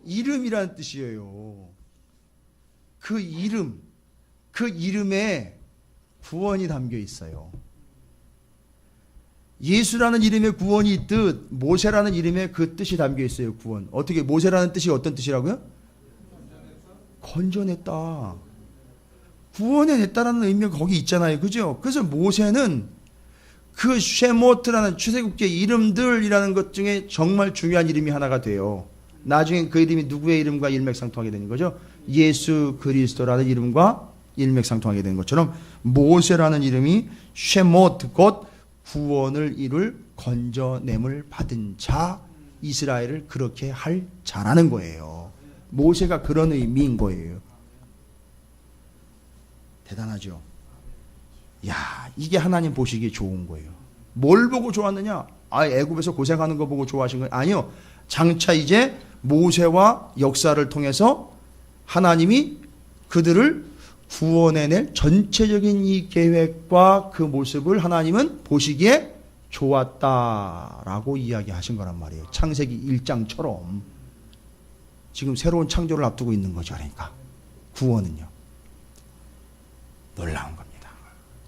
이름이라는 뜻이에요. 그 이름에 구원이 담겨 있어요. 예수라는 이름에 구원이 있듯 모세라는 이름에 그 뜻이 담겨 있어요. 구원. 어떻게 모세라는 뜻이 어떤 뜻이라고요? 건져냈다. 구원해냈다라는 의미가 거기 있잖아요. 그죠? 그래서 모세는 그 쉐모트라는 출애굽기의 이름들이라는 것 중에 정말 중요한 이름이 하나가 돼요. 나중에 그 이름이 누구의 이름과 일맥상통하게 되는 거죠? 예수 그리스도라는 이름과 일맥상통하게 되는 것처럼 모세라는 이름이 쉐모트 곧 구원을 이룰 건져냄을 받은 자, 이스라엘을 그렇게 할 자라는 거예요. 모세가 그런 의미인 거예요. 대단하죠? 야, 이게 하나님 보시기에 좋은 거예요. 뭘 보고 좋았느냐? 애굽에서 고생하는 거 보고 좋아하신 거예요? 아니요. 장차 이제 모세와 역사를 통해서 하나님이 그들을 구원해낼 전체적인 이 계획과 그 모습을 하나님은 보시기에 좋았다라고 이야기하신 거란 말이에요. 창세기 1장처럼 지금 새로운 창조를 앞두고 있는 거죠. 그러니까 구원은요. 놀라운 겁니다.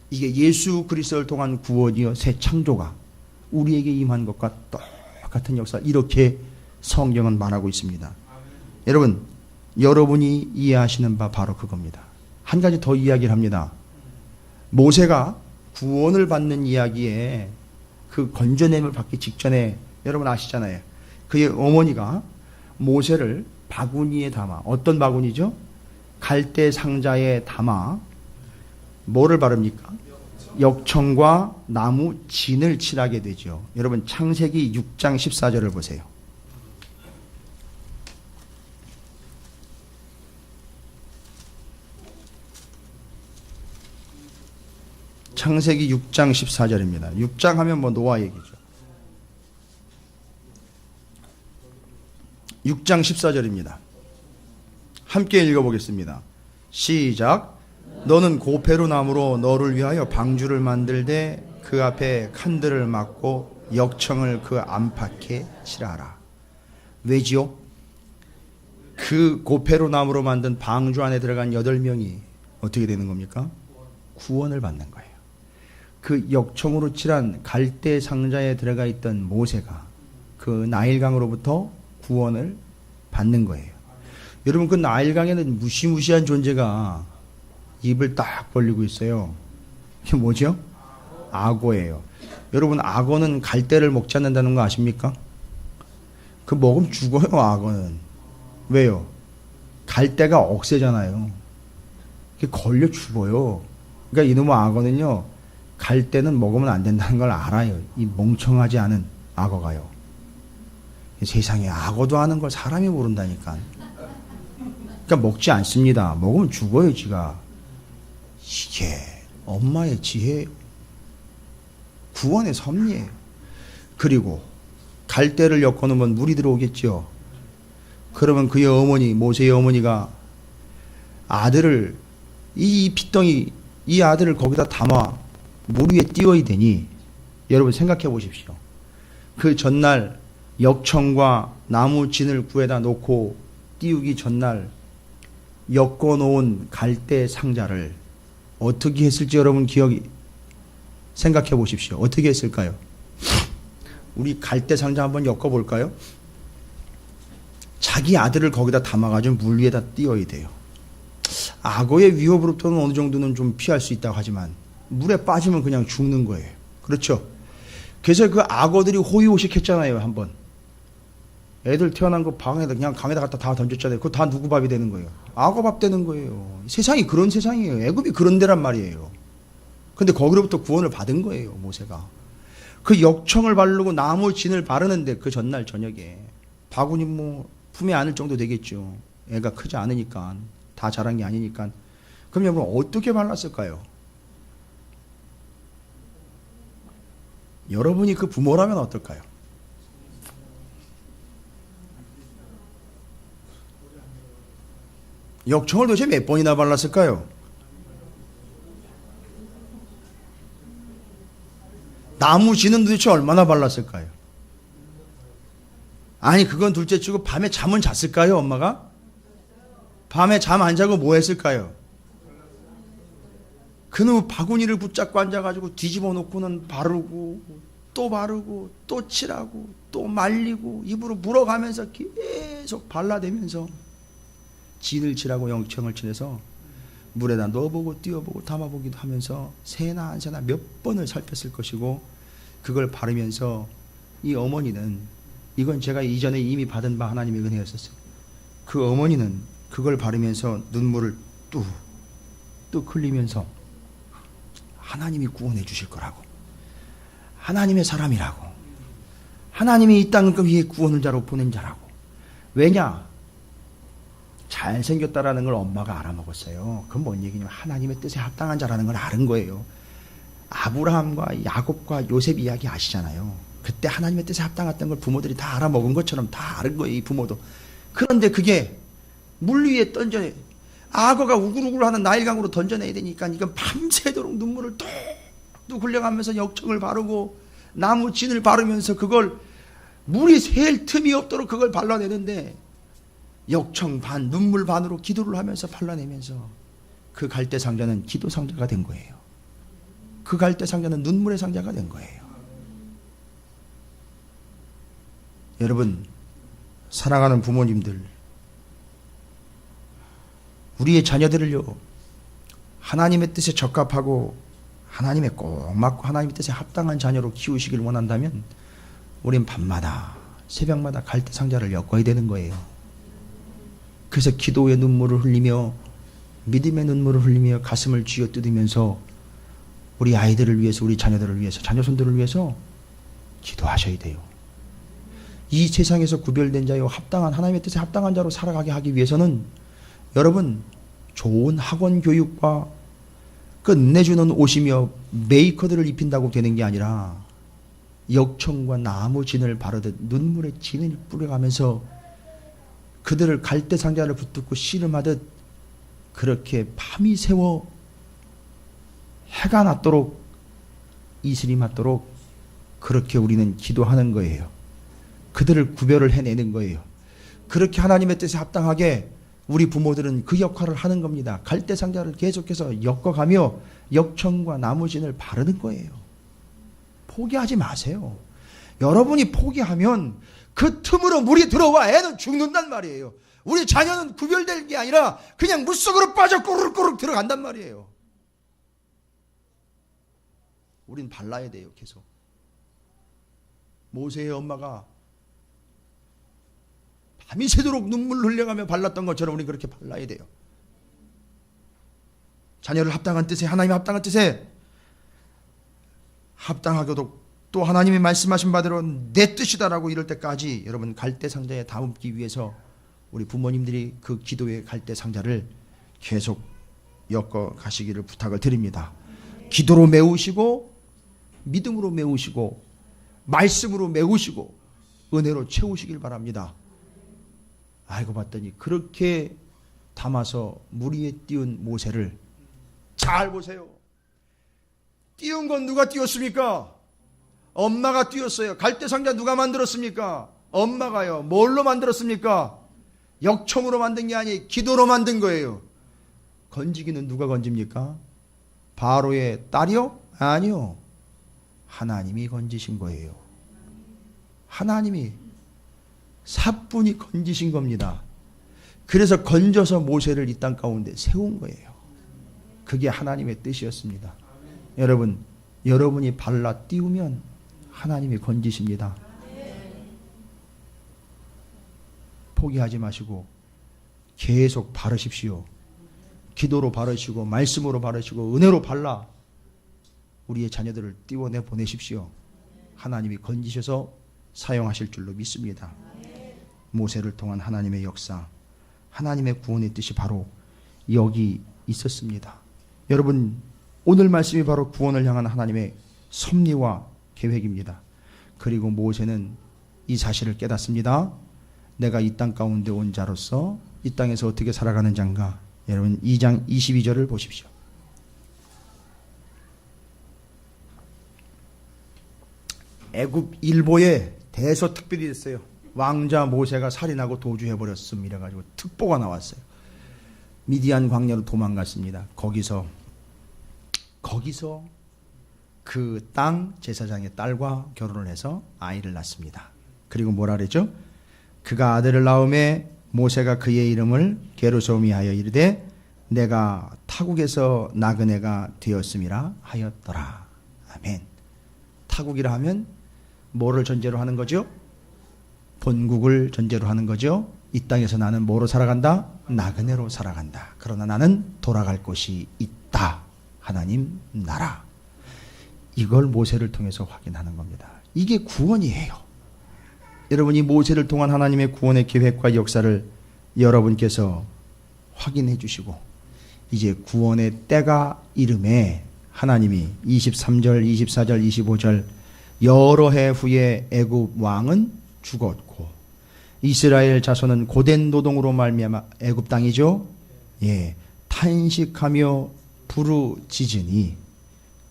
이게 예수 그리스도를 통한 구원이요 새 창조가 우리에게 임한 것과 똑같은 역사, 이렇게 성경은 말하고 있습니다. 여러분, 여러분이 이해하시는 바 바로 그겁니다. 한 가지 더 이야기를 합니다. 모세가 구원을 받는 이야기에 그 건져냄을 받기 직전에 여러분 아시잖아요. 그의 어머니가 모세를 바구니에 담아, 어떤 바구니죠? 갈대 상자에 담아 뭐를 바릅니까? 역청과 나무 진을 칠하게 되죠. 여러분 창세기 6장 14절을 보세요. 창세기 6장 14절입니다. 6장 하면 뭐 노아 얘기죠. 6장 14절입니다. 함께 읽어보겠습니다. 시작. 너는 고페루 나무로 너를 위하여 방주를 만들되 그 앞에 칸들을 막고 역청을 그 안팎에 칠하라. 왜지요? 그 고페루 나무로 만든 방주 안에 들어간 8명이 어떻게 되는 겁니까? 구원을 받는 거예요. 그 역청으로 칠한 갈대 상자에 들어가 있던 모세가 그 나일강으로부터 구원을 받는 거예요. 여러분, 그 나일강에는 무시무시한 존재가 입을 딱 벌리고 있어요. 이게 뭐죠? 악어예요. 여러분, 악어는 갈대를 먹지 않는다는 거 아십니까? 그 먹으면 죽어요, 악어는. 왜요? 갈대가 억새잖아요. 그게 걸려 죽어요. 그러니까 이놈의 악어는요, 갈대는 먹으면 안 된다는 걸 알아요. 이 멍청하지 않은 악어가요. 세상에 악어도 아는 걸 사람이 모른다니까. 그러니까 먹지 않습니다. 먹으면 죽어요, 지가. 이게 엄마의 지혜예요. 구원의 섭리예요. 그리고 갈대를 엮어놓으면 물이 들어오겠죠. 그러면 그의 어머니, 모세의 어머니가 아들을, 이 핏덩이, 이 아들을 거기다 담아 물 위에 띄워야 되니, 여러분 생각해 보십시오. 그 전날 역청과 나무 진을 구에다 놓고 띄우기 전날 엮어 놓은 갈대 상자를 어떻게 했을지 여러분 생각해 보십시오. 어떻게 했을까요? 우리 갈대 상자 한번 엮어 볼까요? 자기 아들을 거기다 담아가지고 물 위에다 띄워야 돼요. 악어의 위협으로부터는 어느 정도는 좀 피할 수 있다고 하지만 물에 빠지면 그냥 죽는 거예요. 그렇죠? 그래서 그 악어들이 호의호식했잖아요. 한번 애들 태어난 거 방에다 그냥 강에다 갖다 다 던졌잖아요. 그거 다 누구 밥이 되는 거예요? 악어 밥 되는 거예요. 세상이 그런 세상이에요. 애굽이 그런 데란 말이에요. 근데 거기로부터 구원을 받은 거예요, 모세가. 그 역청을 바르고 나무 진을 바르는데 그 전날 저녁에 바구니 뭐 품에 안을 정도 되겠죠. 애가 크지 않으니까, 다 자란 게 아니니까. 그럼 여러분 어떻게 발랐을까요? 여러분이 그 부모라면 어떨까요? 역청을 도대체 몇 번이나 발랐을까요? 나무 진은 도대체 얼마나 발랐을까요? 아니, 그건 둘째치고 밤에 잠은 잤을까요, 엄마가? 밤에 잠 안 자고 뭐 했을까요? 그놈 바구니를 붙잡고 앉아가지고 뒤집어 놓고는 바르고 또 칠하고 또 말리고 입으로 물어가면서 계속 발라대면서 진을 칠하고 역청을 칠해서 물에다 넣어보고 띄워보고 담아보기도 하면서 새나 안 새나 몇 번을 살폈을 것이고, 그걸 바르면서 이 어머니는, 이건 제가 이전에 이미 받은 바 하나님의 은혜였었어요. 그 어머니는 그걸 바르면서 눈물을 뚝뚝 흘리면서 하나님이 구원해 주실 거라고, 하나님의 사람이라고, 하나님이 이 땅 위에 구원을 자로 보낸 자라고. 왜냐? 잘생겼다라는 걸 엄마가 알아먹었어요. 그건 뭔 얘기냐면 하나님의 뜻에 합당한 자라는 걸 아는 거예요. 아브라함과 야곱과 요셉 이야기 아시잖아요. 그때 하나님의 뜻에 합당했던 걸 부모들이 다 알아먹은 것처럼 다 아는 거예요, 이 부모도. 그런데 그게 물 위에 던져내, 악어가 우글우글하는 나일강으로 던져내야 되니까 이건 밤새도록 눈물을 뚝뚝 흘려가면서 역청을 바르고 나무 진을 바르면서 그걸 물이 셀 틈이 없도록 그걸 발라내는데, 역청 반 눈물 반으로 기도를 하면서 발라내면서 그 갈대 상자는 기도 상자가 된 거예요. 그 갈대 상자는 눈물의 상자가 된 거예요. 여러분, 사랑하는 부모님들, 우리의 자녀들을요, 하나님의 뜻에 적합하고 하나님의 꼭 맞고 하나님의 뜻에 합당한 자녀로 키우시길 원한다면 우린 밤마다 새벽마다 갈대 상자를 엮어야 되는 거예요. 그래서 기도의 눈물을 흘리며 믿음의 눈물을 흘리며 가슴을 쥐어뜯으면서 우리 아이들을 위해서, 우리 자녀들을 위해서, 자녀손들을 위해서 기도하셔야 돼요. 이 세상에서 구별된 자요, 합당한, 하나님의 뜻에 합당한 자로 살아가게 하기 위해서는 여러분, 좋은 학원 교육과 끝내주는 옷이며 메이커들을 입힌다고 되는 게 아니라 역청과 나무 진을 바르듯 눈물의 진을 뿌려가면서 그들을 갈대 상자를 붙들고 씨름하듯 그렇게 밤이 새워 해가 낮도록, 이슬이 맞도록 그렇게 우리는 기도하는 거예요. 그들을 구별을 해내는 거예요. 그렇게 하나님의 뜻에 합당하게 우리 부모들은 그 역할을 하는 겁니다. 갈대상자를 계속해서 엮어가며 역청과 나무진을 바르는 거예요. 포기하지 마세요. 여러분이 포기하면 그 틈으로 물이 들어와 애는 죽는단 말이에요. 우리 자녀는 구별될 게 아니라 그냥 물속으로 빠져 꼬르륵꼬르륵 들어간단 말이에요. 우린 발라야 돼요. 계속. 모세의 엄마가 밤이 새도록 눈물 흘려가며 발랐던 것처럼 우리 그렇게 발라야 돼요. 자녀를 합당한 뜻에, 하나님의 합당한 뜻에 합당하게도 또 하나님이 말씀하신 바대로 내 뜻이다라고 이럴 때까지 여러분 갈대상자에 담기 위해서 우리 부모님들이 그 기도의 갈대상자를 계속 엮어 가시기를 부탁을 드립니다. 기도로 메우시고 믿음으로 메우시고 말씀으로 메우시고 은혜로 채우시길 바랍니다. 알고 봤더니 그렇게 담아서 물 위에 띄운 모세를 잘 보세요. 띄운 건 누가 띄웠습니까? 엄마가 띄웠어요. 갈대상자 누가 만들었습니까? 엄마가요. 뭘로 만들었습니까? 역청으로 만든 게 아니 기도로 만든 거예요. 건지기는 누가 건집니까? 바로의 딸이요? 아니요. 하나님이 건지신 거예요. 하나님이 사뿐히 건지신 겁니다. 그래서 건져서 모세를 이 땅 가운데 세운 거예요. 그게 하나님의 뜻이었습니다. 여러분, 여러분이 발라 띄우면 하나님이 건지십니다. 포기하지 마시고 계속 바르십시오. 기도로 바르시고 말씀으로 바르시고 은혜로 발라 우리의 자녀들을 띄워내 보내십시오. 하나님이 건지셔서 사용하실 줄로 믿습니다. 모세를 통한 하나님의 역사, 하나님의 구원의 뜻이 바로 여기 있었습니다. 여러분, 오늘 말씀이 바로 구원을 향한 하나님의 섭리와 계획입니다. 그리고 모세는 이 사실을 깨닫습니다. 내가 이 땅 가운데 온 자로서 이 땅에서 어떻게 살아가는 자인가. 여러분 2장 22절을 보십시오. 애굽 일보에 대서특별이 됐어요. 왕자 모세가 살인하고 도주해버렸습니다. 가지고 특보가 나왔어요. 미디안 광야로 도망갔습니다. 거기서 그 땅 제사장의 딸과 결혼을 해서 아이를 낳습니다. 그리고 뭐라 그랬죠? 그가 아들을 낳음에 모세가 그의 이름을 게르솜이 하여 이르되 내가 타국에서 낳은 애가 되었음이라 하였더라. 아멘. 타국이라 하면 뭐를 전제로 하는 거죠? 본국을 전제로 하는 거죠. 이 땅에서 나는 뭐로 살아간다? 나그네로 살아간다. 그러나 나는 돌아갈 곳이 있다. 하나님 나라. 이걸 모세를 통해서 확인하는 겁니다. 이게 구원이에요. 여러분이 모세를 통한 하나님의 구원의 계획과 역사를 여러분께서 확인해 주시고 이제 구원의 때가 이름에 하나님이 23절, 24절, 25절 여러 해 후에 애굽 왕은 죽었고 이스라엘 자손은 고된 노동으로 말미암아 애굽 땅이죠. 예, 탄식하며 부르짖으니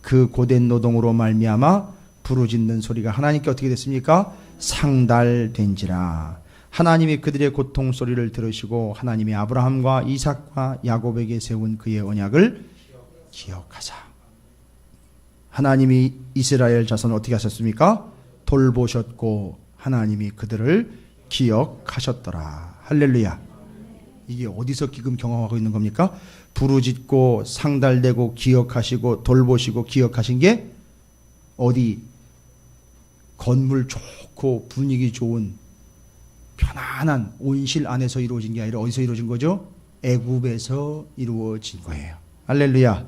그 고된 노동으로 말미암아 부르짖는 소리가 하나님께 어떻게 됐습니까? 상달된지라. 하나님이 그들의 고통 소리를 들으시고 하나님이 아브라함과 이삭과 야곱에게 세운 그의 언약을 기억하자. 하나님이 이스라엘 자손을 어떻게 하셨습니까? 돌보셨고 하나님이 그들을 기억하셨더라. 할렐루야. 이게 어디서 지금 경험하고 있는 겁니까? 부르짖고 상달되고 기억하시고 돌보시고 기억하신 게 어디 건물 좋고 분위기 좋은 편안한 온실 안에서 이루어진 게 아니라 어디서 이루어진 거죠? 애굽에서 이루어진 거예요. 할렐루야.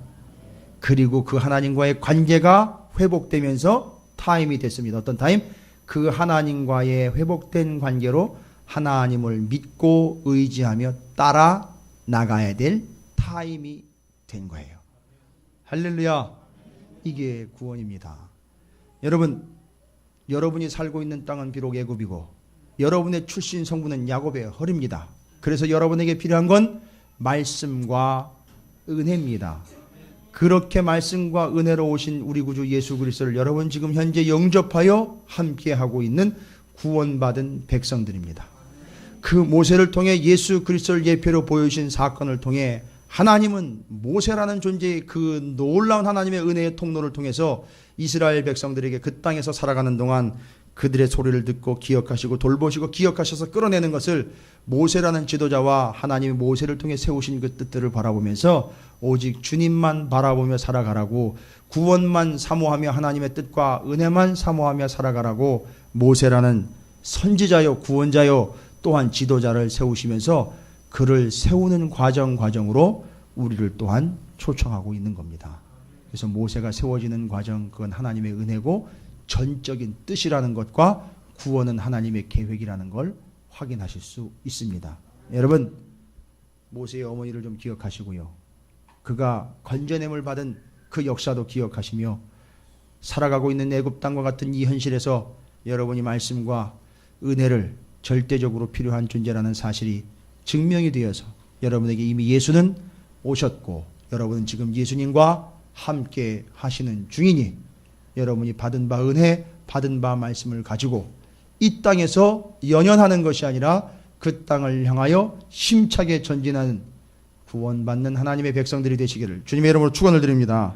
그리고 그 하나님과의 관계가 회복되면서 타임이 됐습니다. 어떤 타임? 그 하나님과의 회복된 관계로 하나님을 믿고 의지하며 따라 나가야 될 타임이 된 거예요. 할렐루야. 이게 구원입니다. 여러분, 여러분이 살고 있는 땅은 비록 애굽이고 여러분의 출신 성분은 야곱의 허리입니다. 그래서 여러분에게 필요한 건 말씀과 은혜입니다. 그렇게 말씀과 은혜로 오신 우리 구주 예수 그리스도를 여러분 지금 현재 영접하여 함께하고 있는 구원받은 백성들입니다. 그 모세를 통해 예수 그리스도를 예표로 보여주신 사건을 통해 하나님은 모세라는 존재의 그 놀라운 하나님의 은혜의 통로를 통해서 이스라엘 백성들에게 그 땅에서 살아가는 동안 그들의 소리를 듣고 기억하시고 돌보시고 기억하셔서 끌어내는 것을 모세라는 지도자와 하나님이 모세를 통해 세우신 그 뜻들을 바라보면서 오직 주님만 바라보며 살아가라고, 구원만 사모하며 하나님의 뜻과 은혜만 사모하며 살아가라고 모세라는 선지자요 구원자요 또한 지도자를 세우시면서 그를 세우는 과정으로 우리를 또한 초청하고 있는 겁니다. 그래서 모세가 세워지는 과정, 그건 하나님의 은혜고 전적인 뜻이라는 것과 구원은 하나님의 계획이라는 걸 확인하실 수 있습니다. 여러분, 모세의 어머니를 좀 기억하시고요. 그가 건져냄을 받은 그 역사도 기억하시며 살아가고 있는 애굽 땅과 같은 이 현실에서 여러분이 말씀과 은혜를 절대적으로 필요한 존재라는 사실이 증명이 되어서 여러분에게 이미 예수는 오셨고 여러분은 지금 예수님과 함께 하시는 중이니 여러분이 받은 바 은혜, 받은 바 말씀을 가지고 이 땅에서 연연하는 것이 아니라 그 땅을 향하여 힘차게 전진하는 구원받는 하나님의 백성들이 되시기를 주님의 이름으로 축원을 드립니다.